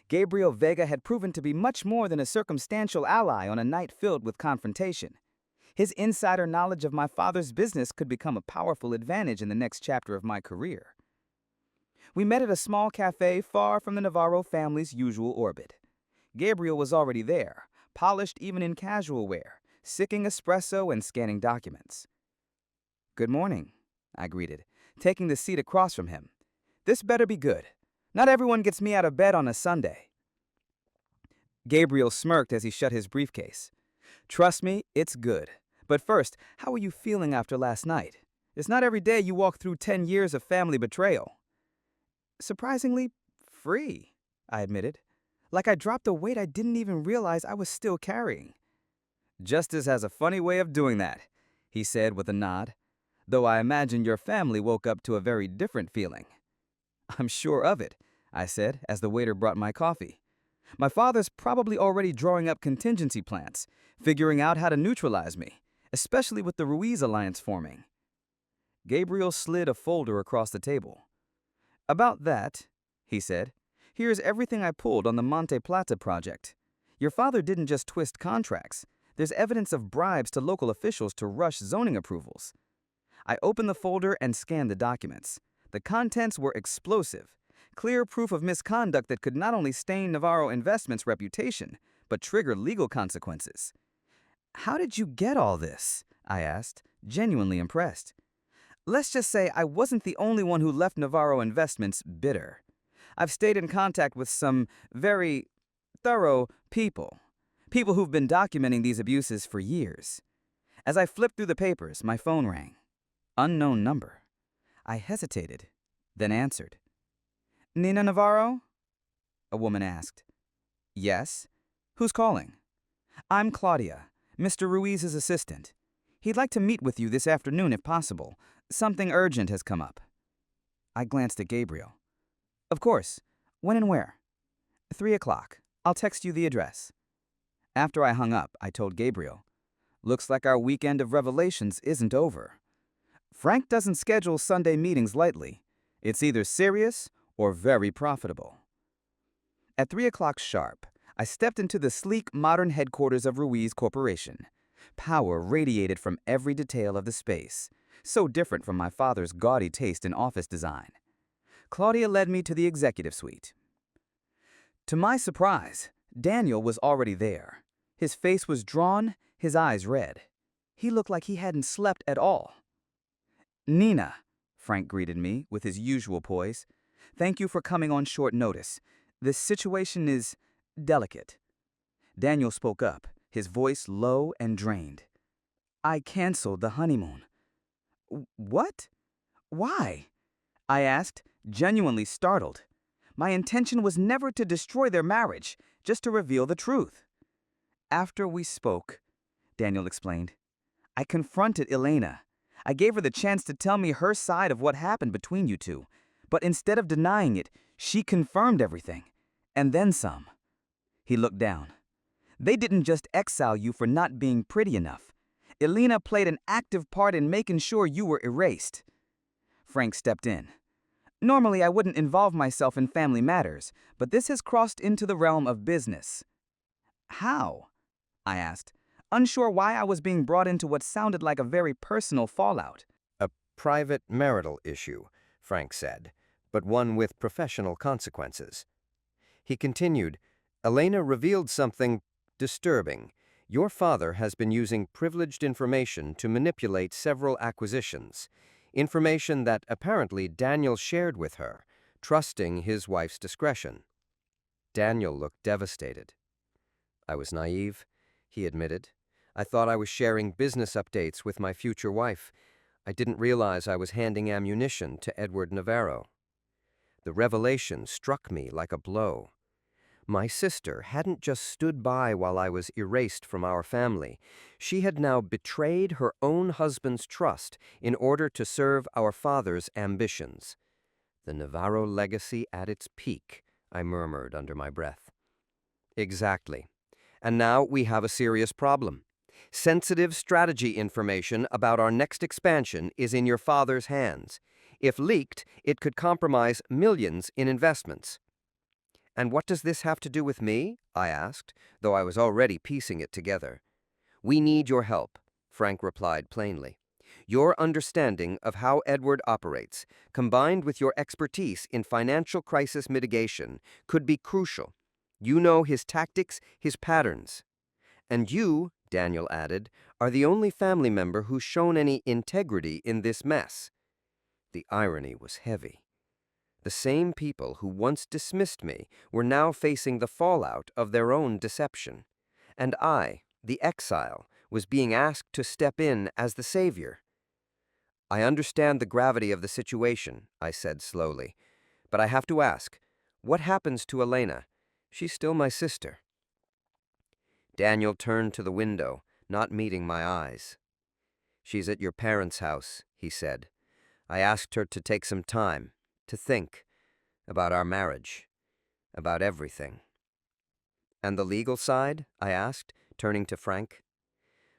Gabriel Vega had proven to be much more than a circumstantial ally on a night filled with confrontation. His insider knowledge of my father's business could become a powerful advantage in the next chapter of my career. We met at a small cafe far from the Navarro family's usual orbit. Gabriel was already there, polished even in casual wear, sipping espresso and scanning documents. "Good morning," I greeted, taking the seat across from him. "This better be good. Not everyone gets me out of bed on a Sunday." Gabriel smirked as he shut his briefcase. "Trust me, it's good. But first, how are you feeling after last night? It's not every day you walk through 10 years of family betrayal." "Surprisingly free," I admitted. Like I dropped a weight I didn't even realize I was still carrying. "Justice has a funny way of doing that," he said with a nod. "Though I imagine your family woke up to a very different feeling." "I'm sure of it," I said as the waiter brought my coffee. "My father's probably already drawing up contingency plans, figuring out how to neutralize me, especially with the Ruiz alliance forming." Gabriel slid a folder across the table. "About that," he said, "here's everything I pulled on the Monte Plata project. Your father didn't just twist contracts. There's evidence of bribes to local officials to rush zoning approvals." I opened the folder and scanned the documents. The contents were explosive, clear proof of misconduct that could not only stain Navarro Investments' reputation, but trigger legal consequences. "How did you get all this?" I asked, genuinely impressed. "Let's just say I wasn't the only one who left Navarro Investments bitter. I've stayed in contact with some very thorough people who've been documenting these abuses for years." As I flipped through the papers, my phone rang. Unknown number. I hesitated, then answered. "Nina Navarro?" a woman asked. "Yes. Who's calling?" "I'm Claudia, Mr. Ruiz's assistant. He'd like to meet with you this afternoon if possible. Something urgent has come up." I glanced at Gabriel. "Of course. When and where?" 3 o'clock. I'll text you the address." After I hung up, I told Gabriel, "Looks like our weekend of revelations isn't over." Frank doesn't schedule Sunday meetings lightly. It's either serious or very profitable. At 3 o'clock sharp, I stepped into the sleek, modern headquarters of Ruiz Corporation. Power radiated from every detail of the space, so different from my father's gaudy taste in office design. Claudia led me to the executive suite. To my surprise, Daniel was already there. His face was drawn, his eyes red. He looked like he hadn't slept at all. "Nina," Frank greeted me with his usual poise, "thank you for coming on short notice. This situation is delicate." Daniel spoke up, his voice low and drained. "I canceled the honeymoon." "What? Why?" I asked, genuinely startled. My intention was never to destroy their marriage, just to reveal the truth. After we spoke, Daniel explained, I confronted Elena. I gave her the chance to tell me her side of what happened between you two. But instead of denying it, she confirmed everything. And then some. He looked down. They didn't just exile you for not being pretty enough. Elena played an active part in making sure you were erased. Frank stepped in. Normally, I wouldn't involve myself in family matters, but this has crossed into the realm of business. How? I asked, unsure why I was being brought into what sounded like a very personal fallout. A private marital issue, Frank said, but one with professional consequences. He continued, Elena revealed something disturbing. Your father has been using privileged information to manipulate several acquisitions, information that apparently Daniel shared with her, trusting his wife's discretion. Daniel looked devastated. I was naive, he admitted. I thought I was sharing business updates with my future wife. I didn't realize I was handing ammunition to Edward Navarro. The revelation struck me like a blow. My sister hadn't just stood by while I was erased from our family. She had now betrayed her own husband's trust in order to serve our father's ambitions. The Navarro legacy at its peak, I murmured under my breath. Exactly. And now we have a serious problem. Sensitive strategy information about our next expansion is in your father's hands. If leaked, it could compromise millions in investments. And what does this have to do with me? I asked, though I was already piecing it together. We need your help, Frank replied plainly. Your understanding of how Edward operates, combined with your expertise in financial crisis mitigation, could be crucial. You know his tactics, his patterns. And you, Daniel added, are the only family member who's shown any integrity in this mess. The irony was heavy. The same people who once dismissed me were now facing the fallout of their own deception. And I, the exile, was being asked to step in as the savior. I understand the gravity of the situation, I said slowly. But I have to ask, what happens to Elena? She's still my sister. Daniel turned to the window, not meeting my eyes. She's at your parents' house, he said. I asked her to take some time, to think about our marriage, about everything. And the legal side? I asked, turning to Frank.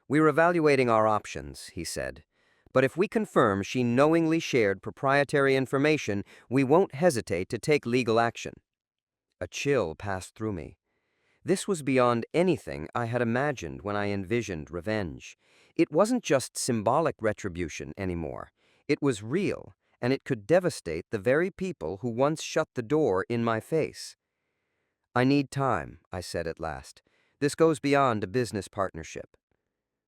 We're evaluating our options, he said. But if we confirm she knowingly shared proprietary information, we won't hesitate to take legal action. A chill passed through me. This was beyond anything I had imagined when I envisioned revenge. It wasn't just symbolic retribution anymore. It was real, and it could devastate the very people who once shut the door in my face. I need time, I said at last. This goes beyond a business partnership.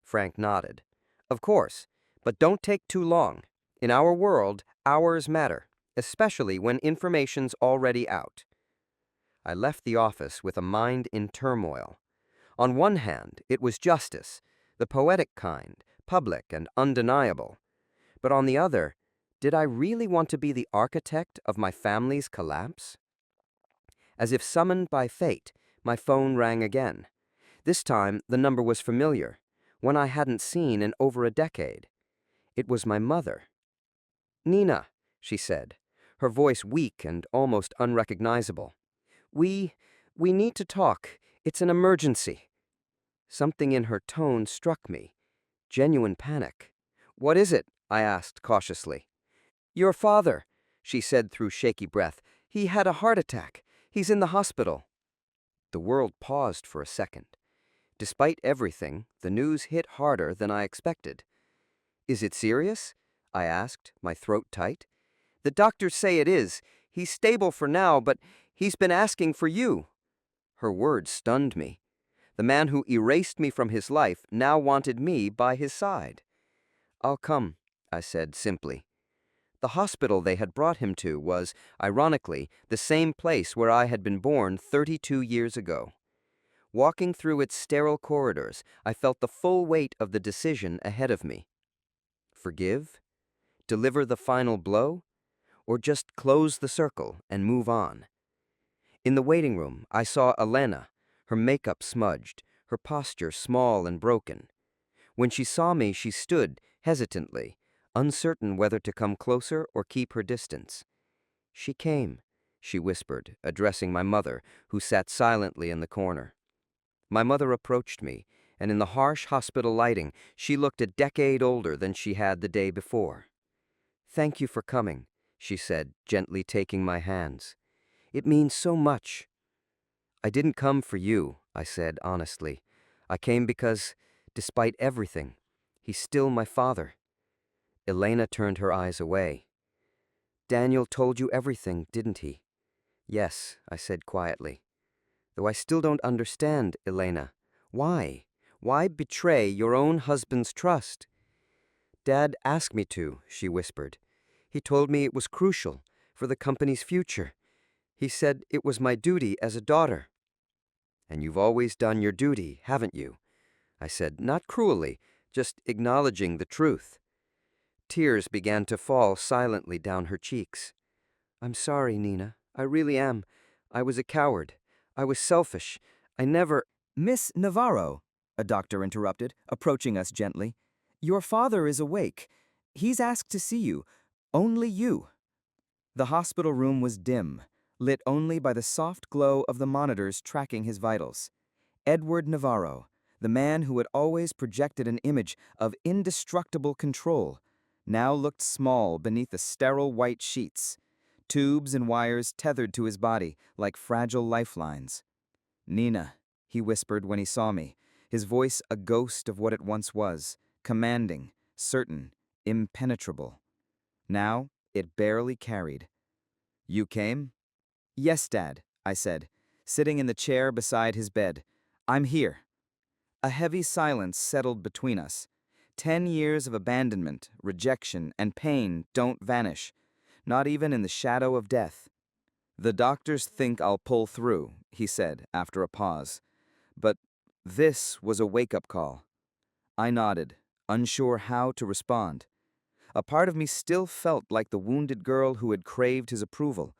Frank nodded. Of course, but don't take too long. In our world, hours matter, especially when information's already out. I left the office with a mind in turmoil. On one hand, it was justice, the poetic kind, public and undeniable. But on the other, did I really want to be the architect of my family's collapse? As if summoned by fate, my phone rang again. This time, the number was familiar, one I hadn't seen in over a decade. It was my mother. Nina, she said, her voice weak and almost unrecognizable. We need to talk. It's an emergency. Something in her tone struck me. Genuine panic. What is it? I asked cautiously. Your father, she said through shaky breath. He had a heart attack. He's in the hospital. The world paused for a second. Despite everything, the news hit harder than I expected. Is it serious? I asked, my throat tight. The doctors say it is. He's stable for now, but he's been asking for you. Her words stunned me. The man who erased me from his life now wanted me by his side. I'll come, I said simply. The hospital they had brought him to was, ironically, the same place where I had been born 32 years ago. Walking through its sterile corridors, I felt the full weight of the decision ahead of me. Forgive? Deliver the final blow? Or just close the circle and move on? In the waiting room, I saw Elena, her makeup smudged, her posture small and broken. When she saw me, she stood, hesitantly, uncertain whether to come closer or keep her distance. "She came," she whispered, addressing my mother, who sat silently in the corner. My mother approached me, and in the harsh hospital lighting, she looked a decade older than she had the day before. "Thank you for coming," she said, gently taking my hands. "It means so much." "I didn't come for you," I said honestly. "I came because, despite everything, he's still my father." Elena turned her eyes away. "Daniel told you everything, didn't he?" "Yes," I said quietly. "Though I still don't understand, Elena. Why? Why betray your own husband's trust?" "Dad asked me to," she whispered. "He told me it was crucial for the company's future. He said it was my duty as a daughter." "And you've always done your duty, haven't you?" I said, not cruelly, just acknowledging the truth. Tears began to fall silently down her cheeks. "I'm sorry, Nina. I really am. I was a coward. I was selfish. I never—" Miss Navarro, a doctor interrupted, approaching us gently. "Your father is awake. He's asked to see you. Only you." The hospital room was dim, lit only by the soft glow of the monitors tracking his vitals. Edward Navarro, the man who had always projected an image of indestructible control, now looked small beneath the sterile white sheets, tubes and wires tethered to his body like fragile lifelines. "Nina," he whispered when he saw me, his voice a ghost of what it once was, commanding, certain, impenetrable. Now it barely carried. "You came?" "Yes, Dad," I said, sitting in the chair beside his bed. "I'm here." A heavy silence settled between us. 10 years of abandonment, rejection, and pain don't vanish, not even in the shadow of death. "The doctors think I'll pull through," he said after a pause. "But this was a wake-up call." I nodded, unsure how to respond. A part of me still felt like the wounded girl who had craved his approval.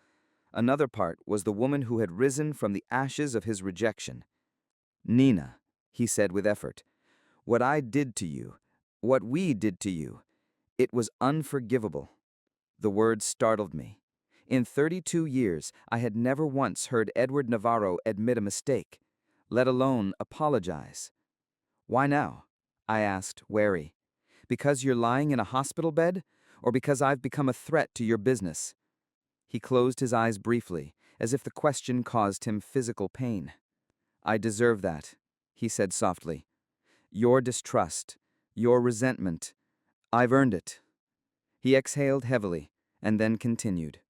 Another part was the woman who had risen from the ashes of his rejection. "Nina," he said with effort, "what I did to you, what we did to you, it was unforgivable." The words startled me. In 32 years, I had never once heard Edward Navarro admit a mistake, let alone apologize. "Why now?" I asked, wary. "Because you're lying in a hospital bed, or because I've become a threat to your business?" He closed his eyes briefly, as if the question caused him physical pain. "I deserve that," he said softly. "Your distrust, your resentment, I've earned it." He exhaled heavily, and then continued.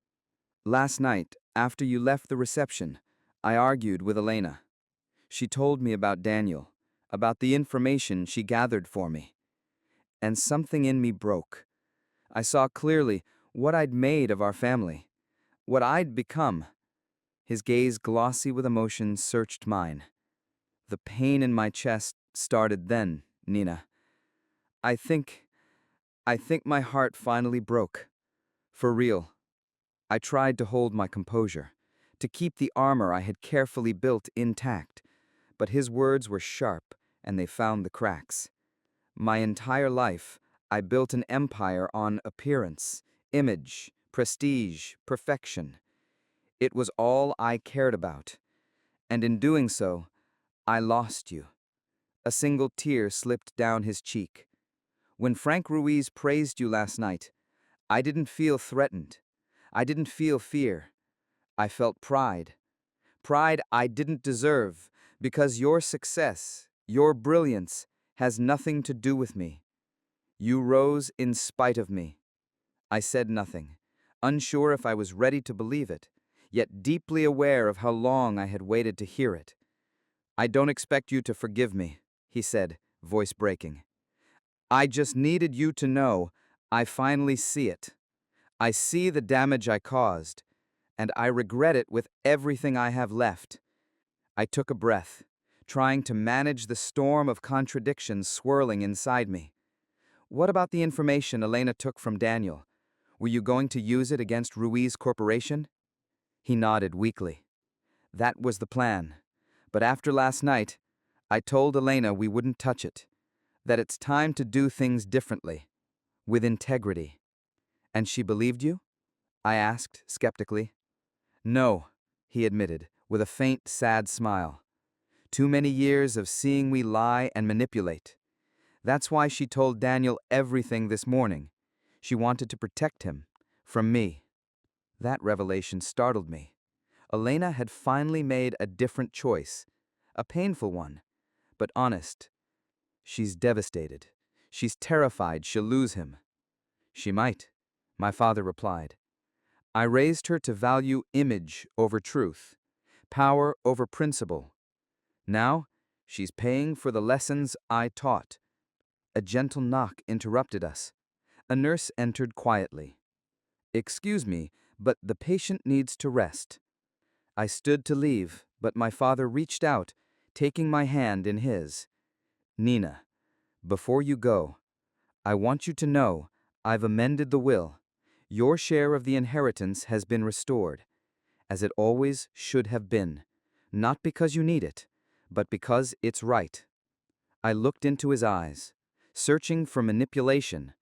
"Last night, after you left the reception, I argued with Elena. She told me about Daniel, about the information she gathered for me. And something in me broke. I saw clearly what I'd made of our family, what I'd become." His gaze, glossy with emotion, searched mine. "The pain in my chest started then, Nina. I think my heart finally broke. For real." I tried to hold my composure, to keep the armor I had carefully built intact, but his words were sharp, and they found the cracks. "My entire life, I built an empire on appearance, image, prestige, perfection. It was all I cared about. And in doing so, I lost you." A single tear slipped down his cheek. "When Frank Ruiz praised you last night, I didn't feel threatened. I didn't feel fear. I felt pride. Pride I didn't deserve, because your success, your brilliance, has nothing to do with me. You rose in spite of me." I said nothing, unsure if I was ready to believe it, yet deeply aware of how long I had waited to hear it. "I don't expect you to forgive me," he said, voice breaking. "I just needed you to know I finally see it. I see the damage I caused, and I regret it with everything I have left." I took a breath, trying to manage the storm of contradictions swirling inside me. "What about the information Elena took from Daniel? Were you going to use it against Ruiz Corporation?" He nodded weakly. "That was the plan. But after last night, I told Elena we wouldn't touch it, that it's time to do things differently, with integrity. And she believed you? I asked skeptically. No, he admitted, with a faint, sad smile. Too many years of seeing we lie and manipulate. That's why she told Daniel everything this morning. She wanted to protect him, from me. That revelation startled me. Elena had finally made a different choice, a painful one, but honest. She's devastated. She's terrified she'll lose him. She might, my father replied. I raised her to value image over truth, power over principle. Now, she's paying for the lessons I taught. A gentle knock interrupted us. A nurse entered quietly. Excuse me, but the patient needs to rest. I stood to leave, but my father reached out, taking my hand in his. Nina, before you go, I want you to know I've amended the will. Your share of the inheritance has been restored, as it always should have been, not because you need it, but because it's right. I looked into his eyes, searching for manipulation,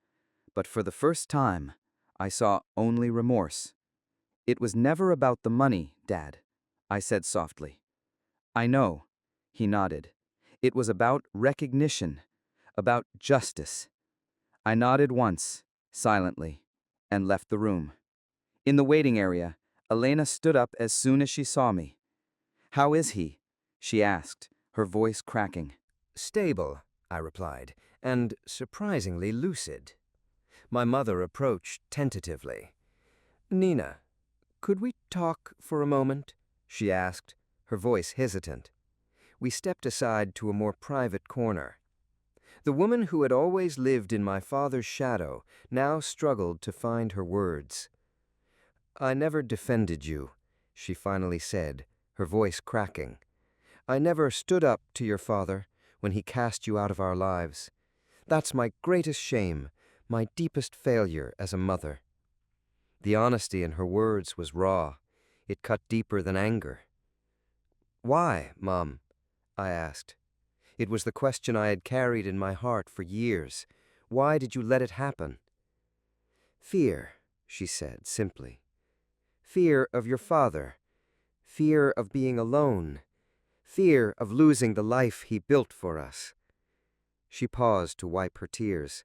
but for the first time, I saw only remorse. It was never about the money, Dad, I said softly. I know, he nodded. It was about recognition, about justice. I nodded once, silently, and left the room. In the waiting area, Elena stood up as soon as she saw me. How is he? She asked, her voice cracking. Stable, I replied, and surprisingly lucid. My mother approached tentatively. Nina, could we talk for a moment? She asked, her voice hesitant. We stepped aside to a more private corner. The woman who had always lived in my father's shadow now struggled to find her words. I never defended you, she finally said, her voice cracking. I never stood up to your father when he cast you out of our lives. That's my greatest shame, my deepest failure as a mother. The honesty in her words was raw. It cut deeper than anger. Why, Mom? I asked. It was the question I had carried in my heart for years. Why did you let it happen? Fear, she said simply. Fear of your father. Fear of being alone. Fear of losing the life he built for us. She paused to wipe her tears.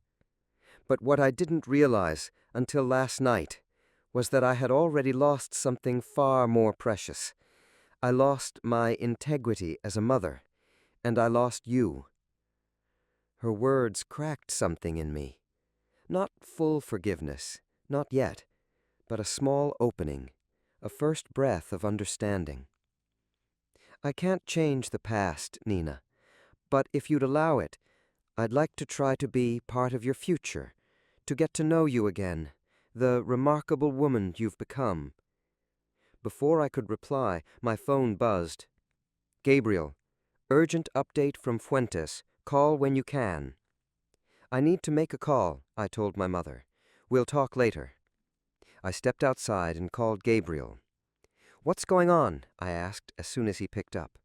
But what I didn't realize until last night was that I had already lost something far more precious. I lost my integrity as a mother, and I lost you. Her words cracked something in me. Not full forgiveness, not yet, but a small opening, a first breath of understanding. I can't change the past, Nina, but if you'd allow it, I'd like to try to be part of your future, to get to know you again, the remarkable woman you've become. Before I could reply, my phone buzzed. Gabriel, urgent update from Fuentes. Call when you can. I need to make a call, I told my mother. We'll talk later. I stepped outside and called Gabriel. What's going on? I asked as soon as he picked up.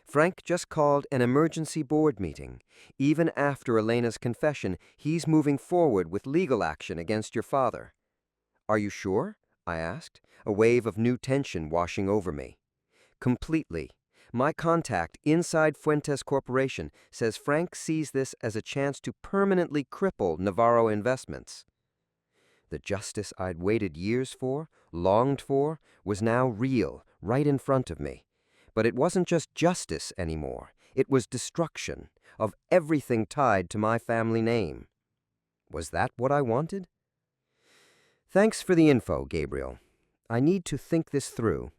Frank just called an emergency board meeting. Even after Elena's confession, he's moving forward with legal action against your father. Are you sure? I asked, a wave of new tension washing over me. Completely. My contact inside Fuentes Corporation says Frank sees this as a chance to permanently cripple Navarro Investments. The justice I'd waited years for, longed for, was now real, right in front of me. But it wasn't just justice anymore. It was destruction of everything tied to my family name. Was that what I wanted? Thanks for the info, Gabriel. I need to think this through.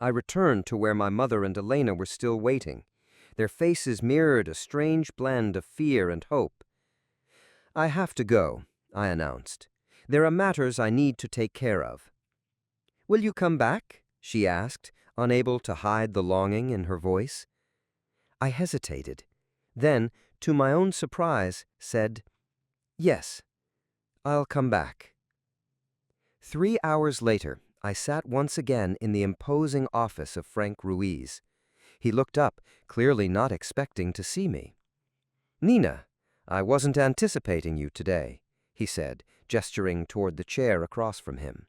I returned to where my mother and Elena were still waiting. Their faces mirrored a strange blend of fear and hope. I have to go, I announced. There are matters I need to take care of. Will you come back? She asked, unable to hide the longing in her voice. I hesitated, then, to my own surprise, said, Yes, I'll come back. 3 hours later, I sat once again in the imposing office of Frank Ruiz. He looked up, clearly not expecting to see me. "Nina, I wasn't anticipating you today," he said, gesturing toward the chair across from him.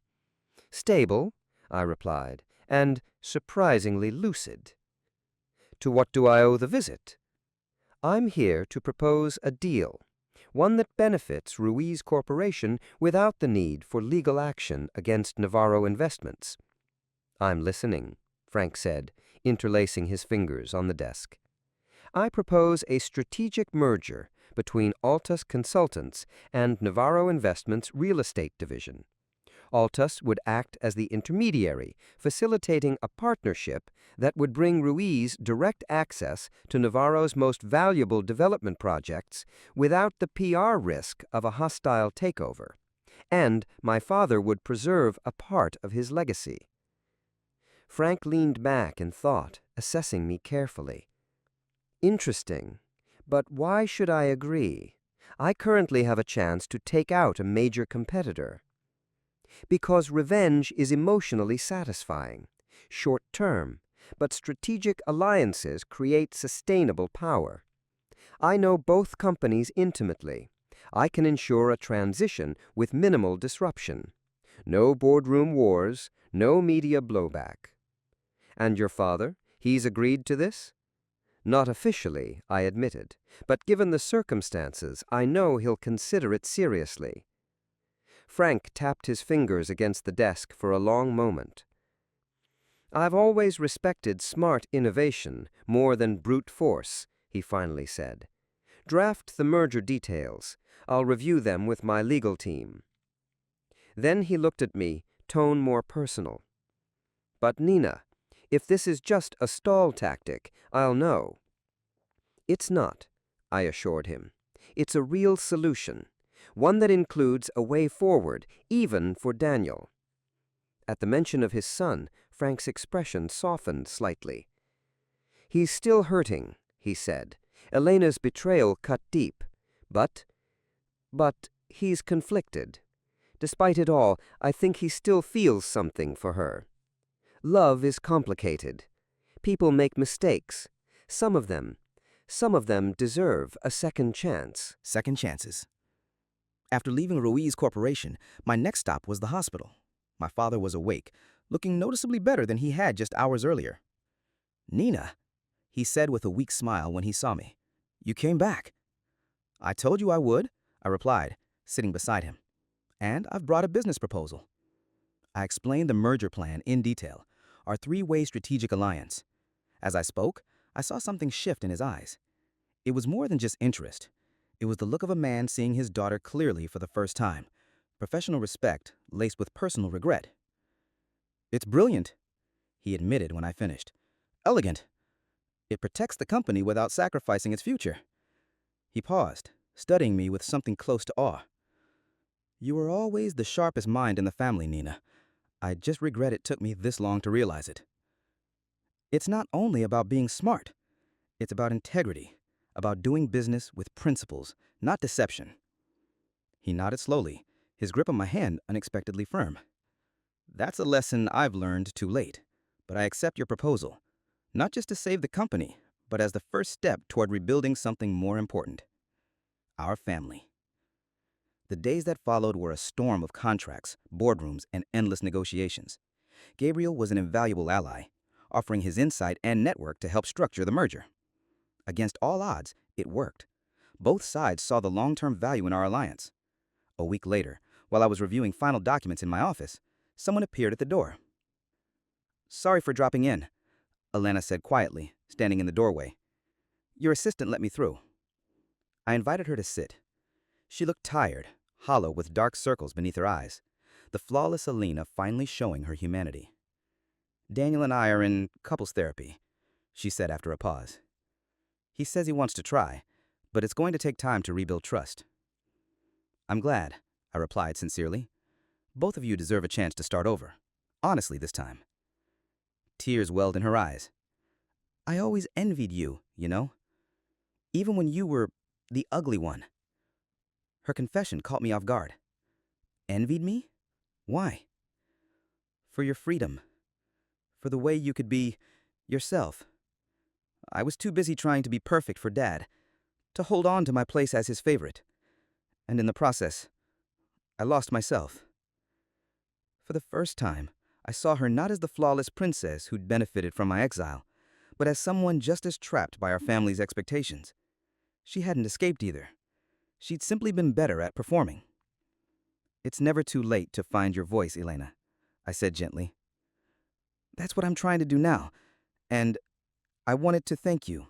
"Stable," I replied, "and surprisingly lucid." "To what do I owe the visit?" "I'm here to propose a deal, one that benefits Ruiz Corporation without the need for legal action against Navarro Investments." "I'm listening," Frank said, interlacing his fingers on the desk. "I propose a strategic merger between Altus Consultants and Navarro Investments' real estate division. Altus would act as the intermediary, facilitating a partnership that would bring Ruiz direct access to Navarro's most valuable development projects without the PR risk of a hostile takeover. And my father would preserve a part of his legacy." Frank leaned back in thought, assessing me carefully. "Interesting. But why should I agree? I currently have a chance to take out a major competitor." "Because revenge is emotionally satisfying, short-term, but strategic alliances create sustainable power. I know both companies intimately. I can ensure a transition with minimal disruption. No boardroom wars, no media blowback." "And your father? He's agreed to this?" "Not officially," I admitted, "but given the circumstances, I know he'll consider it seriously." Frank tapped his fingers against the desk for a long moment. "I've always respected smart innovation more than brute force," he finally said. "Draft the merger details. I'll review them with my legal team." Then he looked at me, tone more personal. "But Nina, if this is just a stall tactic, I'll know." "It's not," I assured him. "It's a real solution, one that includes a way forward, even for Daniel." At the mention of his son, Frank's expression softened slightly. "He's still hurting," he said. "Elena's betrayal cut deep. But he's conflicted. Despite it all, I think he still feels something for her. Love is complicated. People make mistakes. Some of them deserve a second chance." Second chances. After leaving Ruiz Corporation, my next stop was the hospital. My father was awake, looking noticeably better than he had just hours earlier. "Nina," he said with a weak smile when he saw me. "You came back." "I told you I would," I replied, sitting beside him. "And I've brought a business proposal." I explained the merger plan in detail, our three-way strategic alliance. As I spoke, I saw something shift in his eyes. It was more than just interest. It was the look of a man seeing his daughter clearly for the first time, professional respect laced with personal regret. "It's brilliant," he admitted when I finished. "Elegant. It protects the company without sacrificing its future." He paused, studying me with something close to awe. "You were always the sharpest mind in the family, Nina. I just regret it took me this long to realize it. It's not only about being smart. It's about integrity, about doing business with principles, not deception." He nodded slowly, his grip on my hand unexpectedly firm. "That's a lesson I've learned too late, but I accept your proposal, not just to save the company, but as the first step toward rebuilding something more important: our family." The days that followed were a storm of contracts, boardrooms, and endless negotiations. Gabriel was an invaluable ally, offering his insight and network to help structure the merger. Against all odds, it worked. Both sides saw the long-term value in our alliance. A week later, while I was reviewing final documents in my office, someone appeared at the door. "Sorry for dropping in," Elena said quietly, standing in the doorway. "Your assistant let me through." I invited her to sit. She looked tired, hollow with dark circles beneath her eyes, the flawless Elena finally showing her humanity. "Daniel and I are in couples therapy," she said after a pause. "He says he wants to try, but it's going to take time to rebuild trust." "I'm glad," I replied sincerely. "Both of you deserve a chance to start over. Honestly this time." Tears welled in her eyes. "I always envied you, you know? Even when you were the ugly one." Her confession caught me off guard. "Envied me? Why?" "For your freedom. For the way you could be yourself. I was too busy trying to be perfect for Dad, to hold on to my place as his favorite. And in the process, I lost myself. For the first time, I saw her not as the flawless princess who'd benefited from my exile, but as someone just as trapped by our family's expectations. She hadn't escaped either. She'd simply been better at performing. "It's never too late to find your voice, Elena," I said gently. "That's what I'm trying to do now, and I wanted to thank you.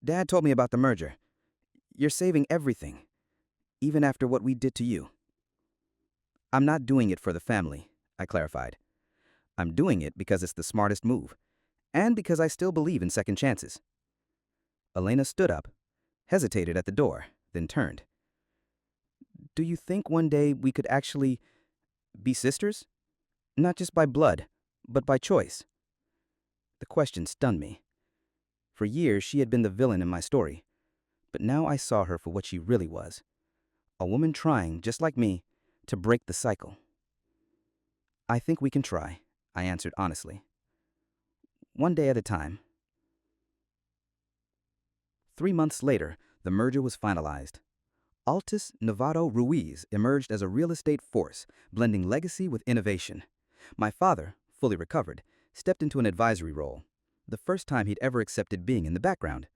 Dad told me about the merger. You're saving everything, even after what we did to you." "I'm not doing it for the family," I clarified. "I'm doing it because it's the smartest move, and because I still believe in second chances." Elena stood up, hesitated at the door, then turned. "Do you think one day we could actually be sisters? Not just by blood, but by choice?" The question stunned me. For years, she had been the villain in my story, but now I saw her for what she really was. A woman trying, just like me, to break the cycle. "I think we can try," I answered honestly. "One day at a time." 3 months later, the merger was finalized. Altis Navarro Ruiz emerged as a real estate force, blending legacy with innovation. My father, fully recovered, stepped into an advisory role, the first time he'd ever accepted being in the background.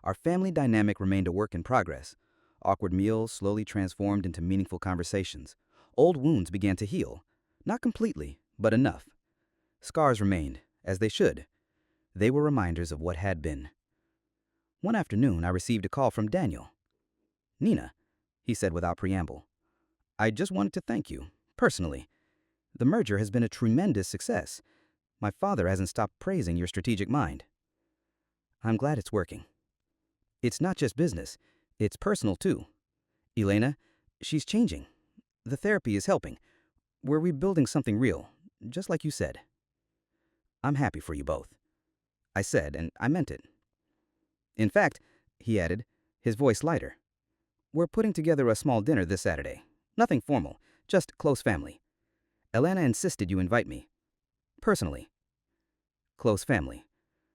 Our family dynamic remained a work in progress. Awkward meals slowly transformed into meaningful conversations. Old wounds began to heal, not completely, but enough. Scars remained, as they should. They were reminders of what had been. One afternoon, I received a call from Daniel. "Nina," he said without preamble, "I just wanted to thank you, personally. The merger has been a tremendous success. My father hasn't stopped praising your strategic mind." "I'm glad it's working. It's not just business, it's personal too. Elena, she's changing. The therapy is helping. We're rebuilding something real, just like you said." "I'm happy for you both," I said, and I meant it. "In fact," he added, his voice lighter, "we're putting together a small dinner this Saturday. Nothing formal, just close family. Elena insisted you invite me. Personally." "Close family,"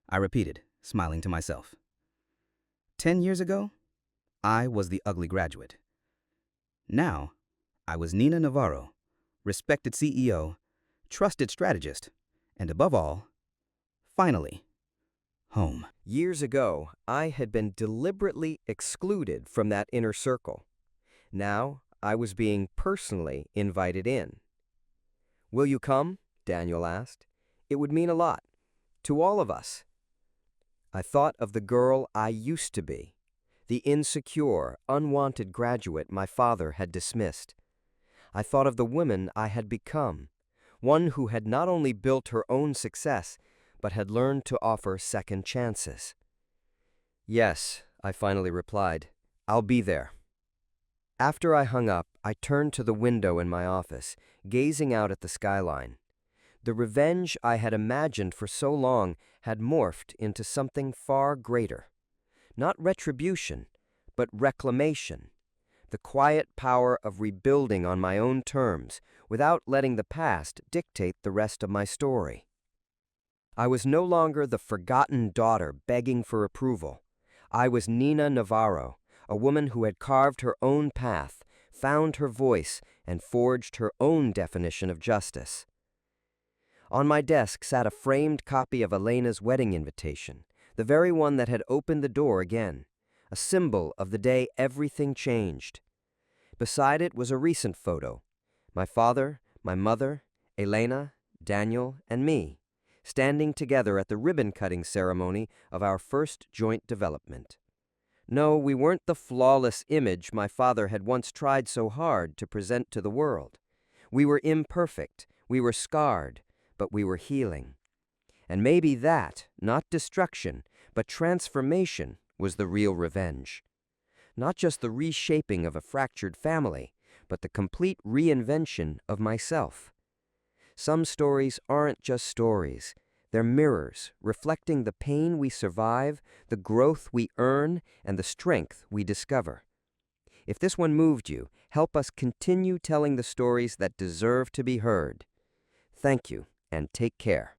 I repeated, smiling to myself. 10 years ago, I was the ugly graduate. Now, I was Nina Navarro, respected CEO, trusted strategist, and above all, finally, home. Years ago, I had been deliberately excluded from that inner circle. Now, I was being personally invited in. "Will you come?" Daniel asked. "It would mean a lot. To all of us." I thought of the girl I used to be, the insecure, unwanted graduate my father had dismissed. I thought of the woman I had become, one who had not only built her own success, but had learned to offer second chances. "Yes," I finally replied, "I'll be there." After I hung up, I turned to the window in my office, gazing out at the skyline. The revenge I had imagined for so long had morphed into something far greater. Not retribution, but reclamation. The quiet power of rebuilding on my own terms, without letting the past dictate the rest of my story. I was no longer the forgotten daughter begging for approval. I was Nina Navarro, a woman who had carved her own path, found her voice, and forged her own definition of justice. On my desk sat a framed copy of Elena's wedding invitation, the very one that had opened the door again, a symbol of the day everything changed. Beside it was a recent photo: my father, my mother, Elena, Daniel, and me, standing together at the ribbon-cutting ceremony of our first joint development. No, we weren't the flawless image my father had once tried so hard to present to the world. We were imperfect, we were scarred, but we were healing. And maybe that, not destruction, but transformation, was the real revenge. Not just the reshaping of a fractured family, but the complete reinvention of myself. Some stories aren't just stories. They're mirrors, reflecting the pain we survive, the growth we earn, and the strength we discover. If this one moved you, help us continue telling the stories that deserve to be heard. Thank you, and take care.